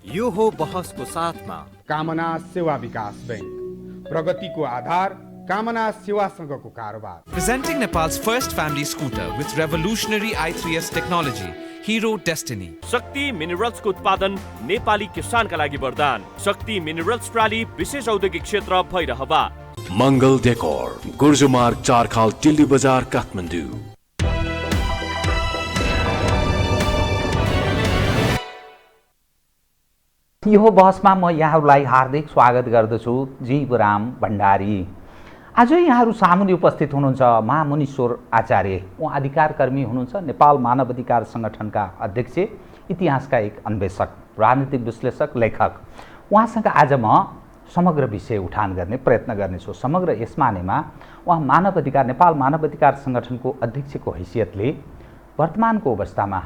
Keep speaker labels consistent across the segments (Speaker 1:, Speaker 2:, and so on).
Speaker 1: यो हो बहसको साथमा
Speaker 2: कामना सेवा विकास बैंक, प्रगतिको आधार कामना सेवासँगको कारोबार।
Speaker 3: Presenting Nepal's first family scooter with revolutionary i3S technology, Hero Destiny.
Speaker 4: शक्ति मिनरल्सको उत्पादन नेपाली किसानका लागि वरदान। शक्ति मिनरल्स प्राली विशेष औद्योगिक क्षेत्र भैरहवा।
Speaker 5: मङ्गल डेकोर, गुर्जो मार्ग 4 खाल टिल्ली बजार काठमाडौँ।
Speaker 6: यो बहसमा म यहाँहरूलाई हार्दिक स्वागत गर्दछु। जीवराम भण्डारी। आज यहाँहरू सामुन्ने उपस्थित हुनुहुन्छ महामुनीश्वर आचार्य। उहाँ अधिकारकर्मी हुनुहुन्छ, नेपाल मानव अधिकार सङ्गठनका अध्यक्ष, इतिहासका एक अन्वेषक, राजनीतिक विश्लेषक, लेखक। उहाँसँग आज म समग्र विषय उठान गर्ने प्रयत्न गर्नेछु। समग्र यसमानेमा उहाँ मानव अधिकार नेपाल मानव अधिकार सङ्गठनको अध्यक्षको हैसियतले वर्तमानको अवस्थामा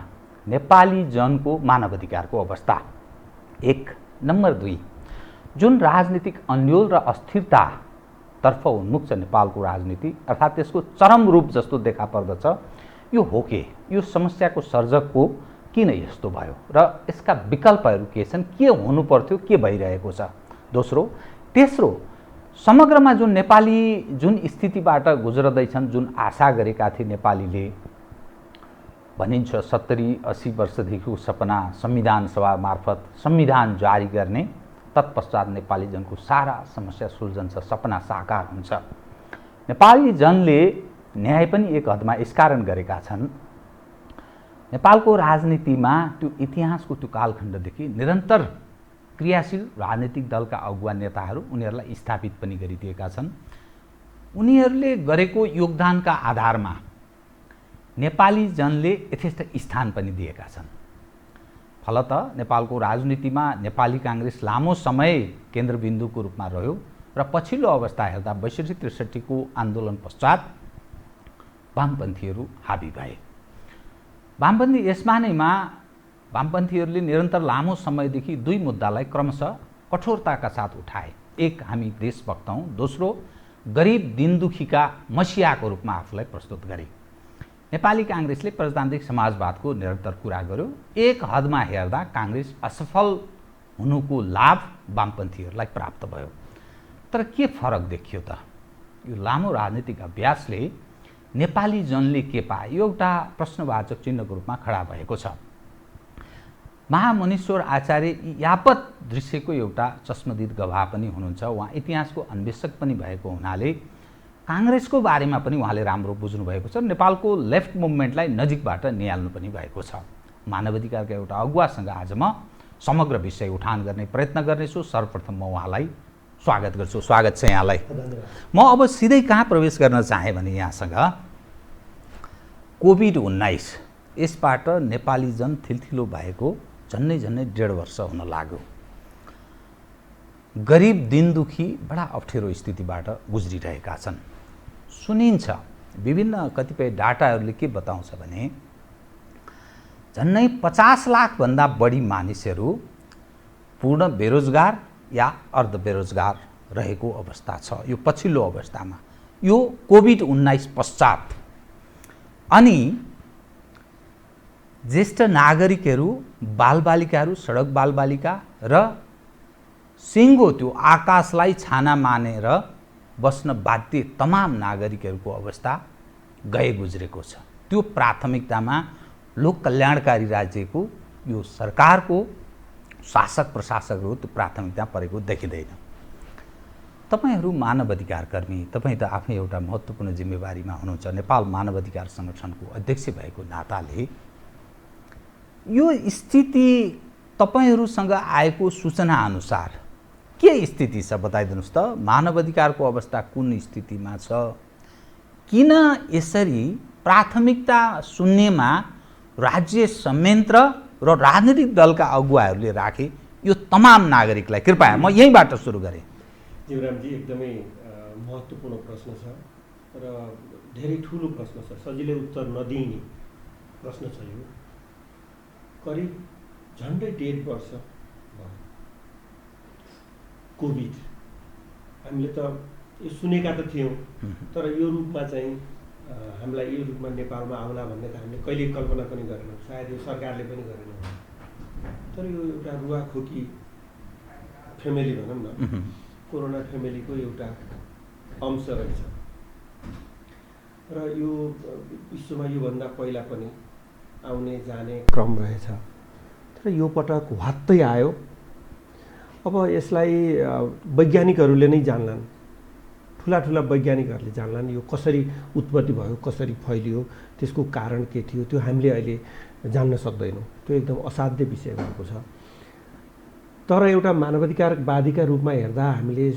Speaker 6: नेपाली जनको मानव अधिकारको अवस्था, एक नम्बर 2 जुन राजनीतिक अन्यल र अस्थिरतातर्फ उन्मुख छ नेपालको राजनीति, अर्थात् त्यसको चरम रूप जस्तो देखा पर्दछ। यो हो के? यो समस्याको सर्जकको किन यस्तो भयो र यसका विकल्पहरू के छन्? के हुनु पर्थ्यो? के भइरहेको छ? दोस्रो, तेस्रो, समग्रमा जुन नेपाली जुन स्थितिबाट गुज्रदैछन्, जुन आशा गरेका थिए नेपालीले, भनिन्छ 70-80 वर्षदेखिको सपना संविधान सभा मार्फत संविधान जारी गर्ने, तत्पश्चात नेपाली जनको सारा समस्या सुल्झन्छ, सपना साकार हुन्छ। नेपाली जनले न्याय पनि एक हदमा यसकारण गरेका छन्, नेपालको राजनीतिमा त्यो इतिहासको त्यो कालखण्डदेखि निरन्तर क्रियाशील राजनीतिक दलका अगुवा नेताहरू उनीहरूलाई स्थापित पनि गरिदिएका छन्। उनीहरूले गरेको योगदानका आधारमा नेपाली जनले यथेष्ट स्थान पनि दिएका छन्। फलत नेपालको राजनीतिमा नेपाली काङ्ग्रेस लामो समय केन्द्रबिन्दुको रूपमा रह्यो र पछिल्लो अवस्था हेर्दा 62-63 को आन्दोलन पश्चात वामपन्थीहरू हाबी भए। वामपन्थी यसमानेमा वामपन्थीहरूले निरन्तर लामो समयदेखि 2 मुद्दालाई क्रमशः कठोरताका साथ उठाए। एक, हामी देशभक्त हौँ। दोस्रो, गरिब दिनदुखीका मसियाको रूपमा आफूलाई प्रस्तुत गरे। नेपाली काङ्ग्रेसले प्रजातान्त्रिक समाजवादको निरन्तर कुरा गर्यो। एक हदमा हेर्दा काङ्ग्रेस असफल हुनुको लाभ वामपन्थीहरूलाई प्राप्त भयो। तर के फरक देखियो त? यो लामो राजनीतिक अभ्यासले नेपाली जनले के पाए? यो एउटा प्रश्नवाचक चिन्हको रूपमा खडा भएको छ। महामुनीश्वर आचार्य यावत दृश्यको एउटा चश्मदीद गवाह पनि हुनुहुन्छ। उहाँ इतिहासको अन्वेषक पनि भएको हुनाले काङ्ग्रेसको बारेमा पनि उहाँले राम्रो बुझ्नु भएको छ। नेपालको लेफ्ट मुभमेन्टलाई नजिकबाट निहाल्नु पनि भएको छ। मानव अधिकारका एउटा अगुवासँग आज म समग्र विषय उठान गर्ने प्रयत्न गर्नेछु। सर्वप्रथम म उहाँलाई स्वागत गर्छु। स्वागत छ यहाँलाई। म अब सिधै कहाँ प्रवेश गर्न चाहेँ भने यहाँसँग कोभिड-19, यसबाट नेपाली जन थिलथिलो भएको झन्नै 1.5 वर्ष हुन लाग्यो। गरिब दिनदुखी बडा अप्ठ्यारो स्थितिबाट गुज्रिरहेका छन्। सुनिन्छ विभिन्न कतिपय डाटाहरूले के बताउँछ भने झन्नै 50 लाखभन्दा बढी मानिसहरू पूर्ण बेरोजगार या अर्ध बेरोजगार रहेको अवस्था छ यो पछिल्लो अवस्थामा, यो कोभिड-19 पश्चात। अनि ज्येष्ठ नागरिकहरू, बालबालिकाहरू, सडक बालबालिका र सिङ्गो त्यो आकाशलाई छाना मानेर बस्न बाध्य तमाम नागरिकहरूको अवस्था गए गुज्रेको छ। त्यो प्राथमिकतामा लोक कल्याणकारी राज्यको यो सरकारको शासक प्रशासकहरू त्यो प्राथमिकता परेको देखिँदैन। तपाईहरू मानव अधिकार कर्मी, तपाईँ त आफै एउटा महत्त्वपूर्ण जिम्मेवारीमा हुनुहुन्छ। नेपाल मानव अधिकार सङ्गठनको अध्यक्ष भएको नाताले यो स्थिति तपाईहरूसँग आएको सूचना अनुसार के स्थिति छ बताइदिनुहोस् त? मानव अधिकारको अवस्था कुन स्थितिमा छ? किन यसरी प्राथमिकता शून्यमा राज्य संयन्त्र र राजनीतिक दलका अगुवाहरूले राखे यो तमाम नागरिकलाई? कृपया म यहीँबाट सुरु गरेँ।
Speaker 7: जीवरामजी, एकदमै महत्त्वपूर्ण प्रश्न छ र धेरै ठुलो प्रश्न छ, सजिलै उत्तर नदिइने प्रश्न छ। यो करिब झन्डै 1.5 वर्ष भयो कोभिड। हामीले त यो सुनेका त थियौँ, तर यो रूपमा चाहिँ हामीलाई यो रूपमा नेपालमा आउला भन्ने त हामीले कहिले कल्पना पनि गरेनौँ। सायद यो सरकारले पनि गरेनौँ। तर यो एउटा रुवाखोकी फ्यामिली भनौँ न, कोरोना फ्यामिलीको एउटा अंश रहेछ र यो विश्वमा योभन्दा पहिला पनि आउने जाने क्रम रहेछ। तर यो पटक वात्तै आयो। अब यसलाई वैज्ञानिकहरूले नै जान्लान्, ठुला वैज्ञानिकहरूले जान्लान् यो कसरी उत्पत्ति भयो, कसरी फैलियो, त्यसको कारण के थियो, त्यो हामीले अहिले जान्न सक्दैनौँ। त्यो एकदम असाध्य विषय भएको छ। तर एउटा मानवाधिकारवादीका रूपमा हेर्दा हामीले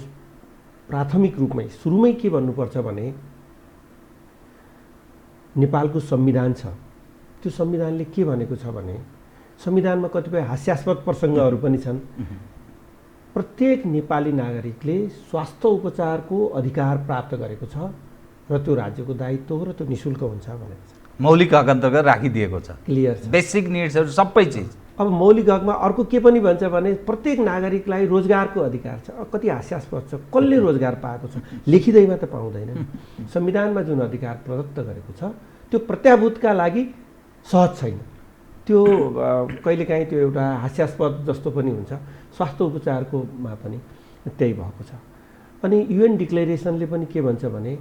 Speaker 7: प्राथमिक रूपमै सुरुमै के भन्नुपर्छ भने नेपालको संविधान छ। त्यो संविधानले के भनेको छ भने संविधानमा कतिपय हास्यास्पद प्रसङ्गहरू पनि छन्। प्रत्येक नेपाली नागरिकले स्वास्थ्य उपचारको अधिकार प्राप्त गरेको छ र त्यो राज्यको दायित्व हो र त्यो निःशुल्क हुन्छ भनेको छ।
Speaker 6: मौलिक हक अन्तर्गत राखिदिएको छ।
Speaker 7: क्लियर छ।
Speaker 6: बेसिक निड्सहरू सबै चिज।
Speaker 7: अब मौलिक हकमा अर्को के पनि भन्छ भने प्रत्येक नागरिकलाई रोजगारको अधिकार छ। कति हास्यास्पद छ, कसले रोजगार पाएको छ, लेखिँदैमा त पाउँदैन। संविधानमा जुन अधिकार प्रदत्त गरेको छ त्यो प्रत्याभूतका लागि सहज छैन। त्यो कहिलेकाहीँ त्यो एउटा हास्यास्पद जस्तो पनि हुन्छ। स्वास्थ्य उपचारकोमा पनि त्यही भएको छ। अनि UN डिक्लेरेसनले पनि के भन्छ भने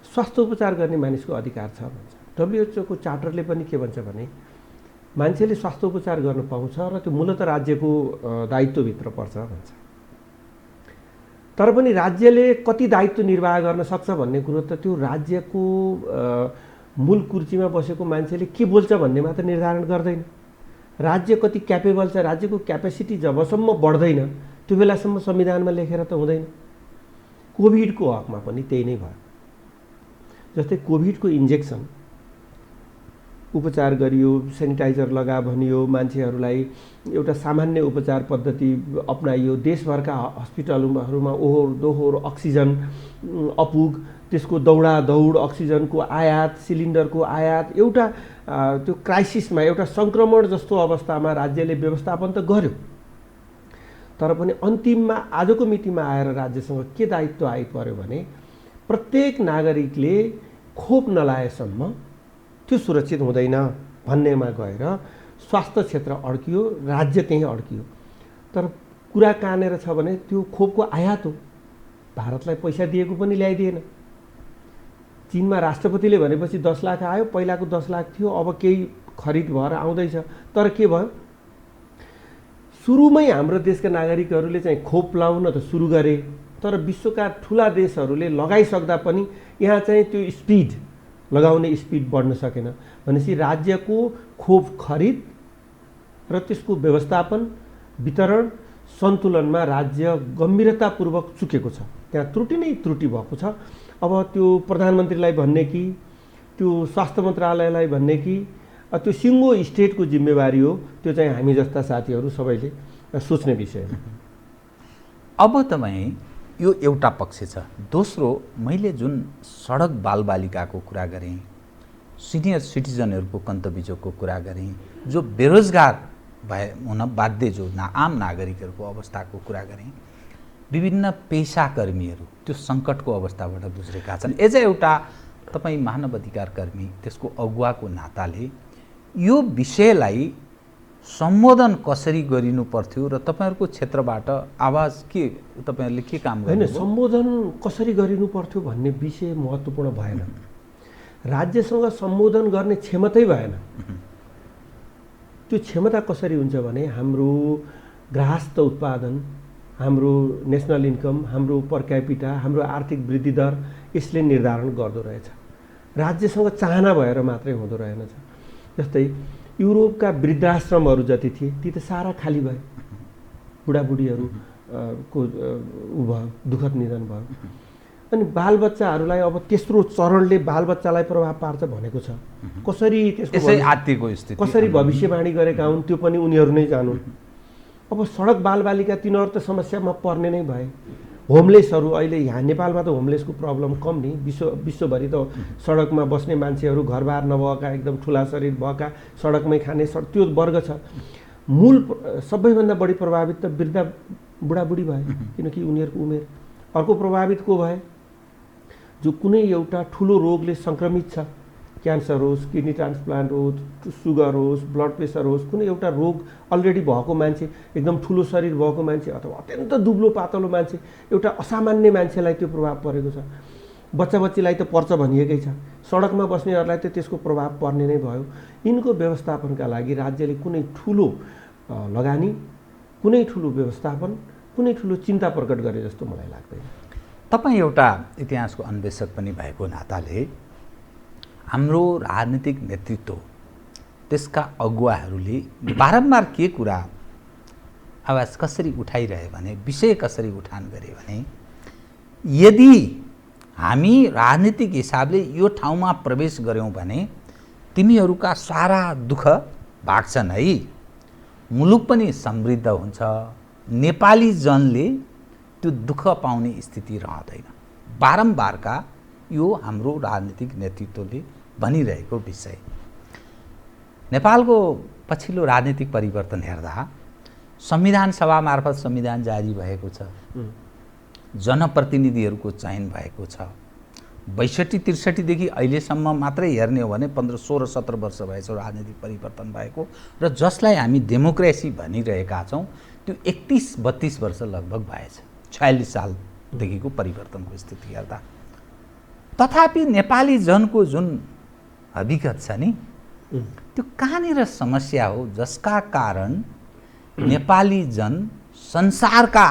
Speaker 7: स्वास्थ्य उपचार गर्ने मानिसको अधिकार छ भन्छ। WHO को चार्टरले पनि के भन्छ भने मान्छेले स्वास्थ्य उपचार गर्न पाउँछ र त्यो मूलतः राज्यको दायित्वभित्र पर्छ भन्छ। तर पनि राज्यले कति दायित्व निर्वाह गर्न सक्छ भन्ने कुरो त त्यो राज्यको मूल कुर्सीमा बसेको मान्छेले के बोल्छ भन्ने मात्र निर्धारण गर्दैन। राज्य कति क्यापेबल छ, राज्यको क्यापेसिटी जबसम्म बढ्दैन त्यो बेलासम्म संविधानमा लेखेर त हुँदैन। कोभिडको हकमा पनि त्यही नै भयो। जस्तै कोभिडको इन्जेक्सन उपचार गरियो, सेनिटाइजर लगा भनियो, मान्छेहरूलाई एउटा सामान्य उपचार पद्धति अपनाइयो। देशभरका हस्पिटलहरूमा ओहोर दोहोर अक्सिजन अपुग, त्यसको दौड अक्सिजनको आयात, सिलिन्डरको आयात, एउटा त्यो क्राइसिसमा एउटा सङ्क्रमण जस्तो अवस्थामा राज्यले व्यवस्थापन त गर्यो। तर पनि अन्तिममा आजको मितिमा आएर राज्यसँग के दायित्व आइपर्यो भने प्रत्येक नागरिकले खोप नलाएसम्म त्यो सुरक्षित हुँदैन भन्नेमा गएर स्वास्थ्य क्षेत्र अड्कियो, राज्य त्यहीँ अड्कियो। तर कुरा कहाँनिर छ भने त्यो खोपको आयात हो। भारतलाई पैसा दिएको पनि ल्याइदिएन। चीनमा राष्ट्रपतिले भनेपछि 10 लाख आयो, पहिलाको 10 लाख थियो, अब केही खरिद भएर आउँदैछ। तर के भयो, सुरुमै हाम्रो देशका नागरिकहरूले चाहिँ खोप लाउन त सुरु गरे। तर विश्वका ठुला देशहरूले लगाइसक्दा पनि यहाँ चाहिँ त्यो स्पिड लगाउने स्पिड बढ्न सकेन। भनेपछि राज्यको खोप खरिद र त्यसको व्यवस्थापन, वितरण, सन्तुलनमा राज्य गम्भीरतापूर्वक चुकेको छ। त्यहाँ त्रुटि नै त्रुटि भएको छ। अब त्यो प्रधानमन्त्रीलाई भन्ने कि त्यो स्वास्थ्य मन्त्रालयलाई भन्ने कि त्यो सिङ्गो स्टेटको जिम्मेवारी हो, त्यो चाहिँ हामी जस्ता साथीहरू सबैले सोच्ने विषय हो।
Speaker 6: अब तपाईँ यो एउटा पक्ष छ। दोस्रो, मैले जुन सडक बालबालिकाको कुरा गरेँ, सिनियर सिटिजनहरूको कन्तबिजोगको कुरा गरेँ, जो बेरोजगार हुन बाध्य जो आम नागरिकहरूको अवस्थाको कुरा गरेँ, विभिन्न पेसाकर्मीहरू त्यो सङ्कटको अवस्थाबाट गुज्रेका छन्। एज एउटा तपाईँ मानव अधिकार कर्मी, त्यसको अगुवाको नाताले यो विषयलाई सम्बोधन कसरी गरिनु पर्थ्यो र तपाईँहरूको क्षेत्रबाट आवाज के तपाईँहरूले के काम गर्नु?
Speaker 7: होइन, सम्बोधन कसरी गरिनु पर्थ्यो भन्ने विषय महत्त्वपूर्ण भएन। राज्यसँग सम्बोधन गर्ने क्षमतै भएन। त्यो क्षमता कसरी हुन्छ भने हाम्रो गृहस्थ उत्पादन, हाम्रो नेसनल इन्कम, हाम्रो पर क्यापिटा, हाम्रो आर्थिक वृद्धि दर यसले निर्धारण गर्दो रहेछ। राज्यसँग चाहना भएर मात्रै हुँदो रहेनछ। जस्तै युरोपका वृद्धाश्रमहरू जति थिए ती त सारा खाली भए। बुढाबुढीहरू को उ भयो, दुःखद निधन भयो। अनि बालबच्चाहरूलाई अब तेस्रो चरणले बालबच्चालाई प्रभाव पार्छ भनेको छ। कसरी त्यसको कसरी भविष्यवाणी गरेका हुन् त्यो पनि उनीहरू नै जानुन्। अब सडक बालबालिका तिनीहरू त समस्यामा पर्ने नै भए। होमलेसहरू अहिले यहाँ नेपालमा त होमलेसको प्रब्लम कम नि, विश्वभरि त सडकमा बस्ने मान्छेहरू घरबार नभएका, एकदम ठुला शरीर भएका, सडकमै खाने त्यो वर्ग छ। मूल सबैभन्दा बढी प्रभावित त वृद्ध बुढाबुढी भए, किनकि उनीहरूको उमेर। अर्को प्रभावित को भए? जो कुनै एउटा ठुलो रोगले सङ्क्रमित छ, क्यान्सर होस्, किडनी ट्रान्सप्लान्ट होस्, सुगर होस्, ब्लड प्रेसर होस्, कुनै एउटा रोग अलरेडी भएको मान्छे, एकदम ठुलो शरीर भएको मान्छे अथवा अत्यन्त दुब्लो पातलो मान्छे, एउटा असामान्य मान्छेलाई त्यो प्रभाव परेको छ। बच्चाबच्चीलाई त पर्छ भनिएकै छ, सडकमा बस्नेहरूलाई त त्यसको प्रभाव पर्ने नै भयो। यिनको व्यवस्थापनका लागि राज्यले कुनै ठुलो लगानी, कुनै ठुलो व्यवस्थापन, कुनै ठुलो चिन्ता प्रकट गरे जस्तो मलाई लाग्दैन।
Speaker 6: तपाईँ एउटा इतिहासको अन्वेषक पनि भएको नाताले हाम्रो राजनीतिक नेतृत्व, त्यसका अगुवाहरूले बारम्बार के कुरा आवाज कसरी उठाइरहे भने, विषय कसरी उठान गरे भने, यदि हामी राजनीतिक हिसाबले यो ठाउँमा प्रवेश गऱ्यौँ भने तिमीहरूका सारा दुःख भाग्छन् है, मुलुक पनि समृद्ध हुन्छ, नेपाली जनले त्यो दुःख पाउने स्थिति रहँदैन। बारम्बारका यो हाम्रो राजनीतिक नेतृत्वले भनिरहेको विषय। नेपालको पछिल्लो राजनीतिक परिवर्तन हेर्दा संविधान सभा मार्फत संविधान जारी भएको छ, जनप्रतिनिधिहरूको चयन भएको छ। 62-63 देखि अहिलेसम्म मात्रै हेर्ने हो भने 15-16-17 वर्ष भएछ राजनीतिक परिवर्तन भएको, र जसलाई हामी डेमोक्रेसी भनिरहेका छौँ त्यो 31-32 वर्ष लगभग भएछ, 46 सालदेखिको परिवर्तनको स्थिति हेर्दा। तथापि नेपाली जनको जुन हकीकत छ नि, त्यो कहाँनिर समस्या हो जसका कारण नेपाली जन संसारका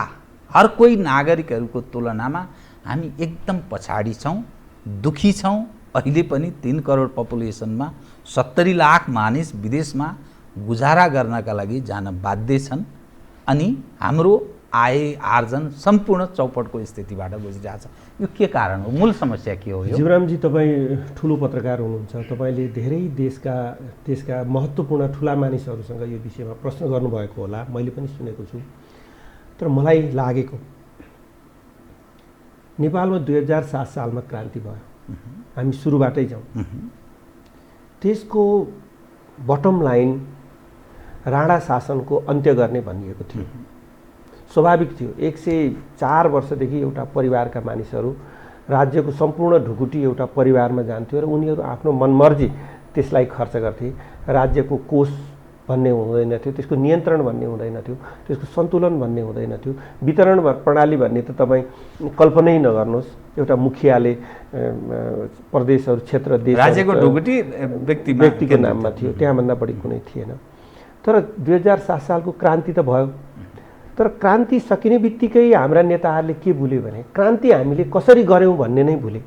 Speaker 6: हर कोही नागरिकहरूको तुलनामा हामी एकदम पछाडि छौँ, दुखी छौँ। अहिले पनि 3 करोड पपुलेसनमा 70 लाख मानिस विदेशमा गुजारा गर्नका लागि जान बाध्य छन्, अनि हाम्रो आय आर्जन सम्पूर्ण चौपटको स्थितिबाट गुजिरहेछ। यो के कारण हो? मूल समस्या के हो?
Speaker 7: जीवरामजी, तपाईँ ठुलो पत्रकार हुनुहुन्छ, तपाईँले धेरै देशका महत्त्वपूर्ण ठुला मानिसहरूसँग यो विषयमा प्रश्न गर्नुभएको होला, मैले पनि सुनेको छु। तर मलाई लागेको नेपालमा 2007 सालमा क्रान्ति भयो, हामी सुरुबाटै जाउँ। त्यसको बटम लाइन राणा शासनको अन्त्य गर्ने भनिएको थियो। स्वाभाविक थियो, 104 वर्षदेखि एउटा परिवारका मानिसहरू, राज्यको सम्पूर्ण ढुकुटी एउटा परिवारमा जान्थ्यो र उनीहरू आफ्नो मनमर्जी त्यसलाई खर्च गर्थे। राज्यको कोष भन्ने हुँदैन थियो, त्यसको नियन्त्रण भन्ने हुँदैन थियो, त्यसको सन्तुलन भन्ने हुँदैन थियो, वितरण प्रणाली भन्ने त तपाईँ कल्पनै नगर्नुहोस्। एउटा मुखियाले प्रदेशहरू, क्षेत्र, देश,
Speaker 6: राज्यको ढुकुटी
Speaker 7: व्यक्तिको नाममा थियो, त्यहाँभन्दा बढी कुनै थिएन। तर 2007 सालको क्रान्ति त भयो, तर क्रान्ति सकिने बित्तिकै हाम्रा नेताहरूले के भुल्यो भने क्रान्ति हामीले कसरी गऱ्यौँ भन्ने नै भुले।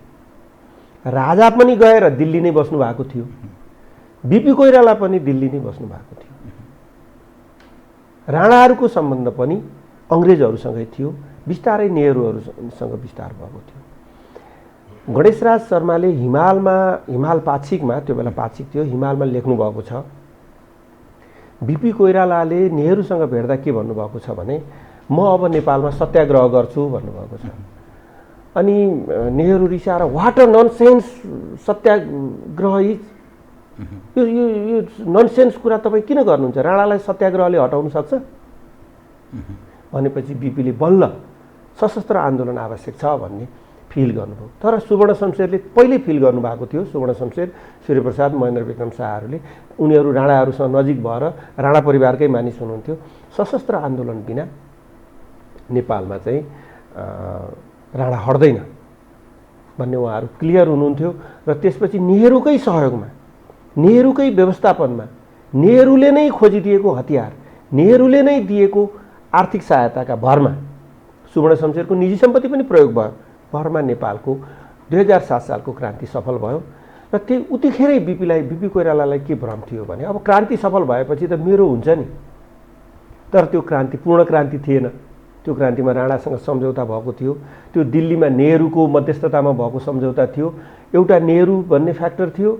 Speaker 7: राजा पनि गएर दिल्ली नै बस्नु भएको थियो, बिपी कोइराला पनि दिल्ली नै बस्नु भएको थियो, राणाहरूको सम्बन्ध पनि अङ्ग्रेजहरूसँगै थियो, बिस्तारै नेहरूहरूसँग विस्तार भएको थियो। गणेशराज शर्माले हिमाल पाक्षिकमा, त्यो बेला पाक्षिक थियो, हिमालमा लेख्नु भएको छ, बिपी कोइरालाले नेहरूसँग भेट्दा के भन्नुभएको छ भने म अब नेपालमा सत्याग्रह गर्छु भन्नुभएको छ। अनि नेहरू रिसाएर what a nonsense satyagraha is, यो ननसेन्स कुरा तपाईँ किन गर्नुहुन्छ, राणालाई सत्याग्रहले हटाउन सक्छ भनेपछि बिपीले बल्ल सशस्त्र आन्दोलन आवश्यक छ भन्ने फिल गर्नुभयो। तर सुवर्ण शमशेरले पहिले फिल गर्नुभएको थियो, सुवर्ण शमशेर, सूर्यप्रसाद, महेन्द्र विक्रम शाहहरूले, उनीहरू राणाहरूसँग नजिक भएर राणा परिवारकै मानिस हुनुहुन्थ्यो। सशस्त्र आन्दोलन बिना नेपालमा चाहिँ राणा हट्दैन भन्ने उहाँहरू क्लियर हुनुहुन्थ्यो। र त्यसपछि नेहरूकै सहयोगमा, नेहरूकै व्यवस्थापनमा, नेहरूले नै खोजिदिएको हतियार, नेहरूले नै दिएको आर्थिक सहायताका भरमा सुवर्ण शमशेरको निजी सम्पत्ति पनि प्रयोग भयो, भरमा नेपालको 2007 सालको क्रान्ति सफल भयो। र त्यो उतिखेरै बिपी कोइरालालाई के भ्रम थियो भने अब क्रान्ति सफल भएपछि त मेरो हुन्छ नि। तर त्यो क्रान्ति पूर्ण क्रान्ति थिएन। त्यो क्रान्तिमा राणासँग सम्झौता भएको थियो, त्यो दिल्लीमा नेहरूको मध्यस्थतामा भएको सम्झौता थियो। एउटा नेहरू भन्ने फ्याक्टर थियो,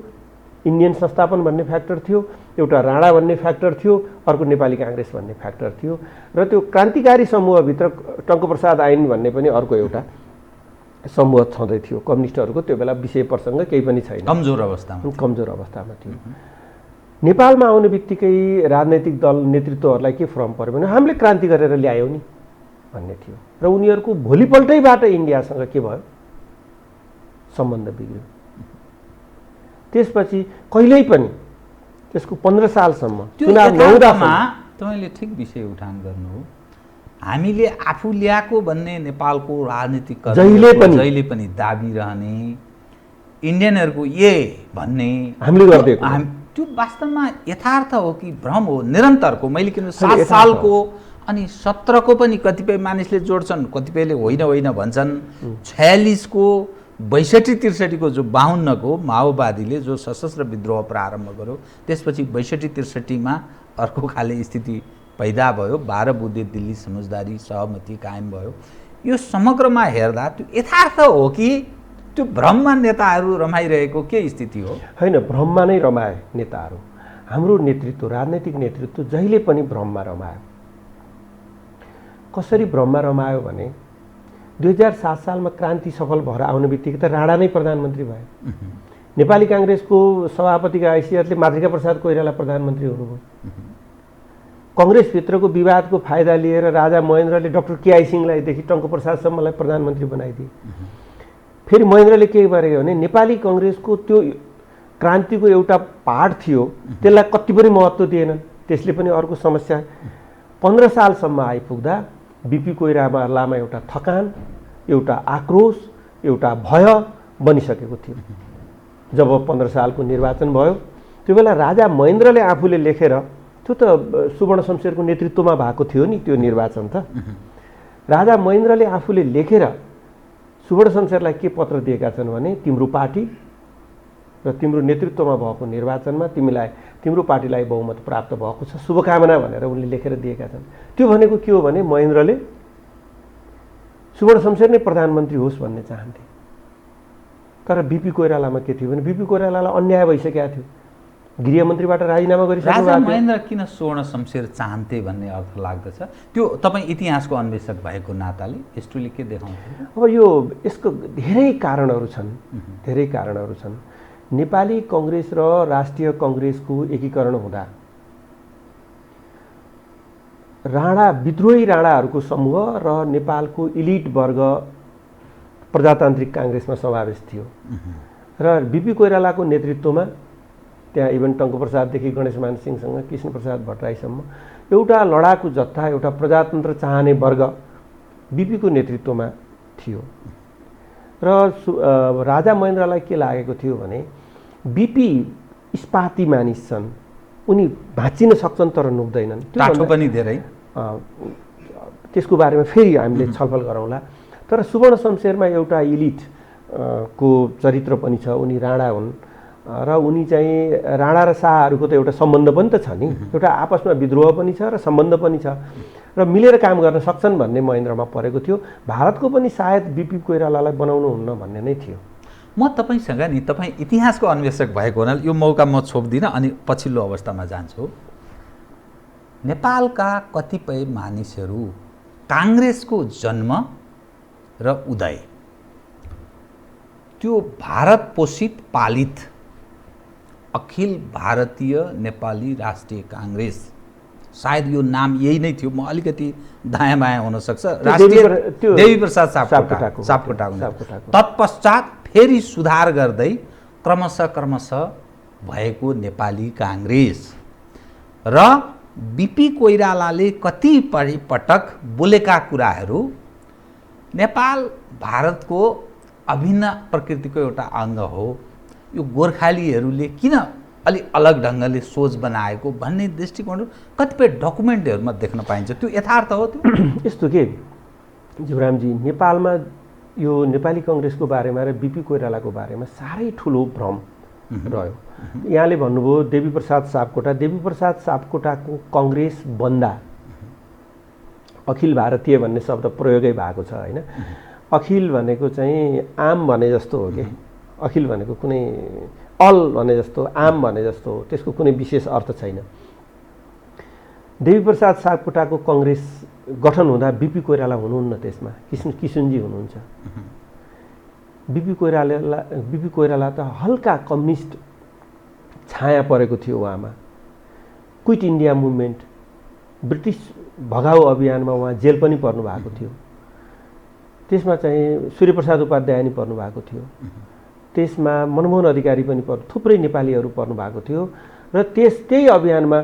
Speaker 7: इन्डियन संस्थापन भन्ने फ्याक्टर थियो, एउटा राणा भन्ने फ्याक्टर थियो, अर्को नेपाली काङ्ग्रेस भन्ने फ्याक्टर थियो। र त्यो क्रान्तिकारी समूहभित्र टङ्कप्रसाद ऐन भन्ने पनि अर्को एउटा समूह छँदै थियो। कम्युनिस्टहरूको त्यो बेला विषय प्रसङ्ग केही पनि छैन, कमजोर अवस्थामा थियो। नेपालमा आउने बित्तिकै राजनैतिक दल नेतृत्वहरूलाई के भ्रम पर्यो भने हामीले क्रान्ति गरेर ल्यायौँ नि भन्ने थियो। र उनीहरूको भोलिपल्टैबाट इन्डियासँग के भयो, सम्बन्ध बिग्रियो। त्यसपछि कहिल्यै पनि त्यसको 15 सालसम्म
Speaker 6: त्यो
Speaker 7: चुनाव नहुँदासम्म
Speaker 6: तपाईँले ठिक विषय उठान गर्नु हो। हामीले आफू ल्याएको भन्ने नेपालको राजनीतिक जहिले पनि दाबी रहने, इन्डियनहरूको भन्ने
Speaker 7: हामीले गरिदिएको
Speaker 6: त्यो वास्तवमा यथार्थ हो कि भ्रम हो? निरन्तरको मैले किन 7 सालको अनि 17को पनि कतिपय मानिसले जोड्छन्, कतिपयले होइन भन्छन्। 46 को 62-63 को जो 52 को माओवादीले जो सशस्त्र विद्रोह प्रारम्भ गर्यो, त्यसपछि 62-63 मा अर्को खाले स्थिति पैदा भयो। 12 बुँदे दिल्ली समझदारी सहमति कायम भयो। यो समग्रमा हेर्दा त्यो यथार्थ हो कि त्यो भ्रममा नेताहरू रमाइरहेको के स्थिति हो?
Speaker 7: होइन, भ्रममा नै रमाए नेताहरू। हाम्रो नेतृत्व, राजनैतिक नेतृत्व जहिले पनि भ्रममा रमायो। कसरी भ्रममा रमायो भने 2007 सालमा क्रान्ति सफल भएर आउने बित्तिकै त राणा नै प्रधानमन्त्री भए। नेपाली काङ्ग्रेसको सभापतिका हैसियतले मातृका प्रसाद कोइराला प्रधानमन्त्री हुनुभयो। कङ्ग्रेसभित्रको विवादको फाइदा लिएर राजा महेन्द्रले डाक्टर केआई सिंहलाईदेखि टङ्क प्रसादसम्मलाई प्रधानमन्त्री बनाइदिए। फेरि महेन्द्रले के गरे भने नेपाली कङ्ग्रेसको त्यो क्रान्तिको एउटा पार्ट थियो, त्यसलाई कति पनि महत्त्व दिएनन्। त्यसले पनि अर्को समस्या 15 सालसम्म आइपुग्दा बिपी कोइरालामा एउटा थकान, एउटा आक्रोश, एउटा भय बनिसकेको थियो। जब 15 सालको निर्वाचन भयो त्यो बेला राजा महेन्द्रले आफूले लेखेर, त्यो त सुवर्ण शमशेरको नेतृत्वमा भएको थियो नि त्यो निर्वाचन त, राजा महेन्द्रले आफूले लेखेर सुवर्ण शमशेरलाई के पत्र दिएका छन् भने तिम्रो पार्टी र तिम्रो नेतृत्वमा भएको निर्वाचनमा तिम्रो पार्टीलाई बहुमत प्राप्त भएको छ, शुभकामना भनेर उनले लेखेर दिएका छन्। त्यो भनेको के हो भने महेन्द्रले सुवर्ण शमशेर नै प्रधानमन्त्री होस् भन्ने चाहन्थे। तर बिपी कोइरालामा के थियो भने बिपी कोइरालालाई अन्याय भइसकेको थियो, गृहमन्त्रीबाट राजीनामा गरिसक्नु भएको थियो।
Speaker 6: राजा महेन्द्र किन सुवर्ण शमशेर चाहन्थे भन्ने अर्थ लाग्दछ? त्यो तपाईँ इतिहासको अन्वेषक भएको नाताले हिस्ट्रीले के देखाउँछ?
Speaker 7: अब यसको धेरै कारणहरू छन्। नेपाली कङ्ग्रेस र राष्ट्रिय कङ्ग्रेसको एकीकरण हुँदा विद्रोही राणाहरूको समूह र नेपालको इलिट वर्ग प्रजातान्त्रिक काङ्ग्रेसमा समावेश थियो र बिपी कोइरालाको नेतृत्वमा त्यहाँ इभन टङ्क प्रसाददेखि गणेशमान सिंहसँग कृष्ण प्रसाद भट्टराईसम्म एउटा लडाकु जत्था, एउटा प्रजातन्त्र चाहने वर्ग बिपीको नेतृत्वमा थियो। र राजा महेन्द्रलाई के लागेको थियो भने बिपी इस्पाती मानिस छन्, उनी भाँचिन सक्छन् तर नुक्दैनन्।
Speaker 6: टाठो पनि धेरै,
Speaker 7: त्यसको बारेमा फेरि हामीले छलफल गरौँला। तर सुवर्ण शमशेरमा एउटा इलिट को चरित्र पनि छ, उनी राणा हुन् र उनी चाहिँ राणा र शाहहरूको त एउटा सम्बन्ध पनि त छ नि, एउटा आपसमा विद्रोह पनि छ र सम्बन्ध पनि छ र मिलेर काम गर्न सक्छन् भन्ने महेन्द्रमा परेको थियो। भारतको पनि सायद बिपी कोइरालालाई बनाउनुहुन्न भन्ने नै थियो।
Speaker 6: म तपाईँसँग नि, तपाईँ इतिहासको अन्वेषक भएको हुनाले यो मौका म छोप्दिनँ अनि पछिल्लो अवस्थामा जान्छु। नेपालका कतिपय मानिसहरू काङ्ग्रेसको जन्म र उदय, त्यो भारत पोषित पालित अखिल भारतीय नेपाली राष्ट्रिय काङ्ग्रेस, सायद यो नाम यही नै थियो, म अलिकति दायाँ बायाँ हुनसक्छ, राष्ट्रिय देवी प्रसाद सापकोटा। तत्पश्चात फेरि सुधार गर्दै क्रमशः भएको नेपाली काङ्ग्रेस र बिपी कोइरालाले कतिपय पटक बोलेका कुराहरू नेपाल भारतको अभिन्न प्रकृतिको एउटा अङ्ग हो, यो गोर्खालीहरूले किन अलि अलग ढङ्गले सोच बनाएको भन्ने दृष्टिकोण कतिपय डकुमेन्टहरूमा देख्न पाइन्छ। त्यो यथार्थ हो? त्यो
Speaker 7: यस्तो के जीवरामजी, नेपालमा यो नेपाली कङ्ग्रेसको बारेमा र बिपी कोइरालाको बारेमा साह्रै ठुलो भ्रम रह्यो। यहाँले भन्नुभयो देवी प्रसाद सापकोटाको कङ्ग्रेस बन्दा अखिल भारतीय भन्ने शब्द प्रयोगै भएको छ होइन। अखिल भनेको चाहिँ आम भने जस्तो हो कि, अखिल भनेको कुनै अल भने जस्तो, आम भने जस्तो हो, त्यसको कुनै विशेष अर्थ छैन। देवी प्रसाद सापकोटाको कङ्ग्रेस गठन हुँदा बिपी कोइराला हुनुहुन्न, त्यसमा किसुनजी हुनुहुन्छ। बिपी कोइराला त हल्का कम्युनिस्ट छाया परेको थियो उहाँमा। क्विट इन्डिया मुभमेन्ट, ब्रिटिस भगाउ अभियानमा उहाँ जेल पनि पर्नु भएको थियो। त्यसमा चाहिँ सूर्यप्रसाद उपाध्याय नि पर्नु भएको थियो। त्यसमा मनमोहन अधिकारी पनि थुप्रै नेपालीहरू पर्नु भएको थियो र त्यही अभियानमा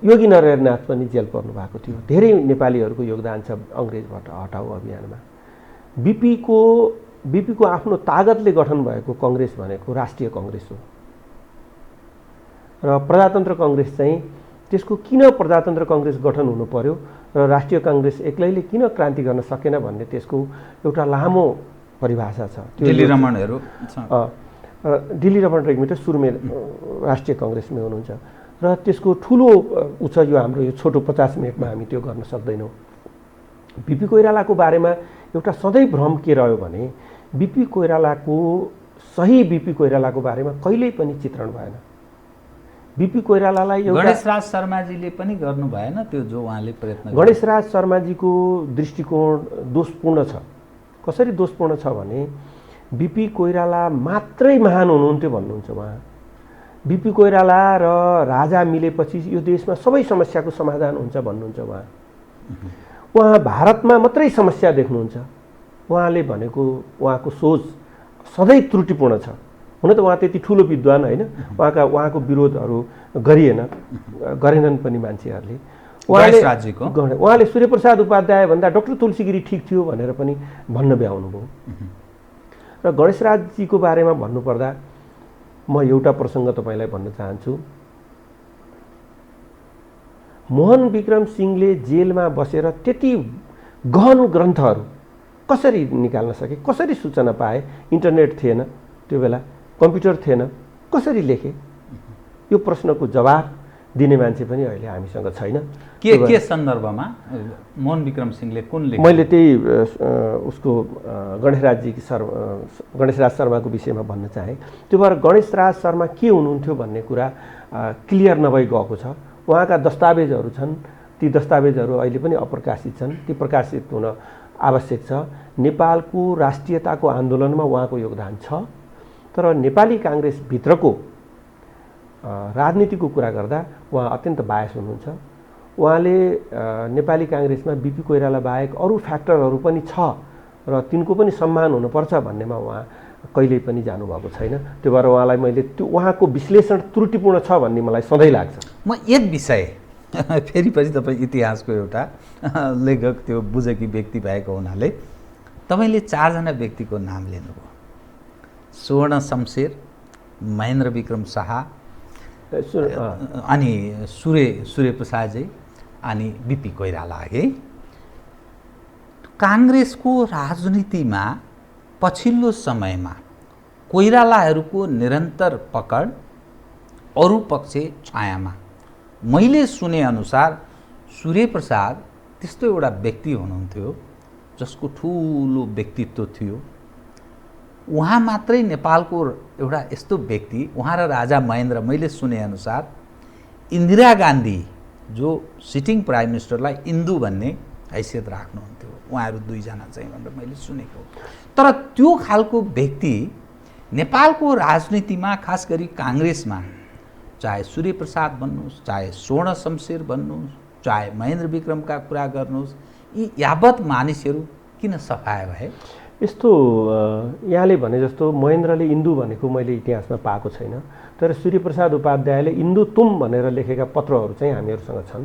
Speaker 7: योगी नरहरिनाथ पनि जेल पर्नु भएको थियो। धेरै नेपालीहरूको योगदान छ अङ्ग्रेजबाट हटाऊ अभियानमा। बीपीको आफ्नो तागतले गठन भएको कङ्ग्रेस भनेको राष्ट्रिय कङ्ग्रेस हो र प्रजातन्त्र कङ्ग्रेस चाहिँ त्यसको किन प्रजातन्त्र कङ्ग्रेस गठन हुनु पर्यो र राष्ट्रिय कङ्ग्रेस एक्लैले किन क्रान्ति गर्न सकेन भन्ने त्यसको एउटा लामो परिभाषा छ।
Speaker 6: दिल्ली रमणहरू
Speaker 7: दिल्ली रमण रेग्मी त सुरुमै राष्ट्रिय कङ्ग्रेसमै हुनुहुन्छ र त्यसको ठुलो उ छ यो हाम्रो यो छोटो 50 मिनटमा हामी त्यो गर्न सक्दैनौँ। बीपी कोइरालाको बारेमा एउटा सधैँ भ्रम के रह्यो भने बीपी कोइरालाको बारेमा कहिल्यै पनि चित्रण भएन। बीपी कोइरालालाई
Speaker 6: गणेशराज शर्माजीले पनि गर्नु भएन त्यो जो उहाँले प्रयत्न
Speaker 7: गणेशराज शर्माजीको दृष्टिकोण दोषपूर्ण छ। कसरी दोषपूर्ण छ भने बीपी कोइराला मात्रै महान हुनुहुन्थ्यो भन्नुहुन्छ उहाँ। बीपी कोइराला र राजा मिलेपछि यो देशमा सबै समस्याको समाधान हुन्छ भन्नुहुन्छ उहाँ। उहाँ भारतमा मात्रै समस्या देख्नुहुन्छ। उहाँले भनेको उहाँको सोच सधैँ त्रुटिपूर्ण छ। हुन त उहाँ त्यति ठुलो विद्वान होइन, उहाँको विरोधहरू गरेनन् पनि मान्छेहरूले। उहाँले सूर्यप्रसाद उपाध्याय भन्दा डाक्टर तुलसीगिरी ठिक थियो भनेर पनि भन्न भ्याउनुभयो। र गणेशराजजीको बारेमा भन्नुपर्दा म एउटा प्रसङ्ग तपाईँलाई भन्न चाहन्छु। मोहन विक्रम सिंहले जेलमा बसेर त्यति गहन ग्रन्थहरू कसरी निकाल्न सके, कसरी सूचना पाए? इन्टरनेट थिएन त्यो बेला, कम्प्युटर थिएन, कसरी लेखे? यो प्रश्नको जवाब दिने मान्छे पनि अहिले हामीसँग छैन।
Speaker 6: के सन्दर्भमा मोहन विक्रम सिंहले कुन लेखे?
Speaker 7: मैले त्यही उसको गणेशराज शर्माको विषयमा भन्न चाहेँ। त्यो भएर गणेशराज शर्मा के हुनुहुन्थ्यो भन्ने कुरा क्लियर नभई गएको छ। उहाँका दस्तावेजहरू छन्, ती दस्तावेजहरू अहिले पनि अप्रकाशित छन्, ती प्रकाशित हुन आवश्यक छ। नेपालको राष्ट्रियताको आन्दोलनमा उहाँको योगदान छ, तर नेपाली काङ्ग्रेसभित्रको राजनीतिको कुरा गर्दा उहाँ अत्यन्त बायस हुनुहुन्छ। उहाँले नेपाली काङ्ग्रेसमा बीपी कोइराला बाहेक अरू फ्याक्टरहरू पनि छ र तिनको पनि सम्मान हुनुपर्छ भन्नेमा उहाँ कहिल्यै पनि जानुभएको छैन। त्यो भएर उहाँलाई मैले त्यो उहाँको विश्लेषण त्रुटिपूर्ण छ भन्ने मलाई सधैँ लाग्छ।
Speaker 6: म एक विषय फेरि पछि तपाईँ इतिहासको एउटा लेखक त्यो बुझेकी व्यक्ति भएको हुनाले तपाईँले 4 जना व्यक्तिको नाम लिनुभयो। स्वर्ण शमशेर, महेन्द्र विक्रम शाह, अनि सूर्य प्रसादजी अनि बीपी कोइराला है। काङ्ग्रेसको राजनीतिमा पछिल्लो समयमा कोइरालाहरूको निरन्तर पकड, अरू पक्ष छायामा। मैले सुनेअनुसार सूर्य प्रसाद त्यस्तो एउटा व्यक्ति हुनुहुन्थ्यो जसको ठुलो व्यक्तित्व थियो। उहाँ मात्रै नेपालको एउटा यस्तो व्यक्ति, उहाँ र राजा महेन्द्र, मैले सुनेअनुसार इन्दिरा गान्धी जो सिटिङ प्राइम मिनिस्टरलाई इन्दु भन्ने हैसियत राख्नुहुन्थ्यो, उहाँहरू 2 जना चाहिँ भनेर मैले सुनेको। तर त्यो खालको व्यक्ति नेपालको राजनीतिमा, खास गरी काङ्ग्रेसमा, चाहे सूर्य प्रसाद भन्नुहोस्, चाहे स्वर्ण शमशेर भन्नुहोस्, चाहे महेन्द्र विक्रमका कुरा गर्नुहोस्, यी यावत मानिसहरू किन सफाया भए?
Speaker 7: यस्तो यहाँले भने जस्तो महेन्द्रले इन्दु भनेको मैले इतिहासमा पाएको छैन, तर सूर्य प्रसाद उपाध्यायले इन्दु तुम भनेर लेखेका पत्रहरू चाहिँ हामीहरूसँग छन्।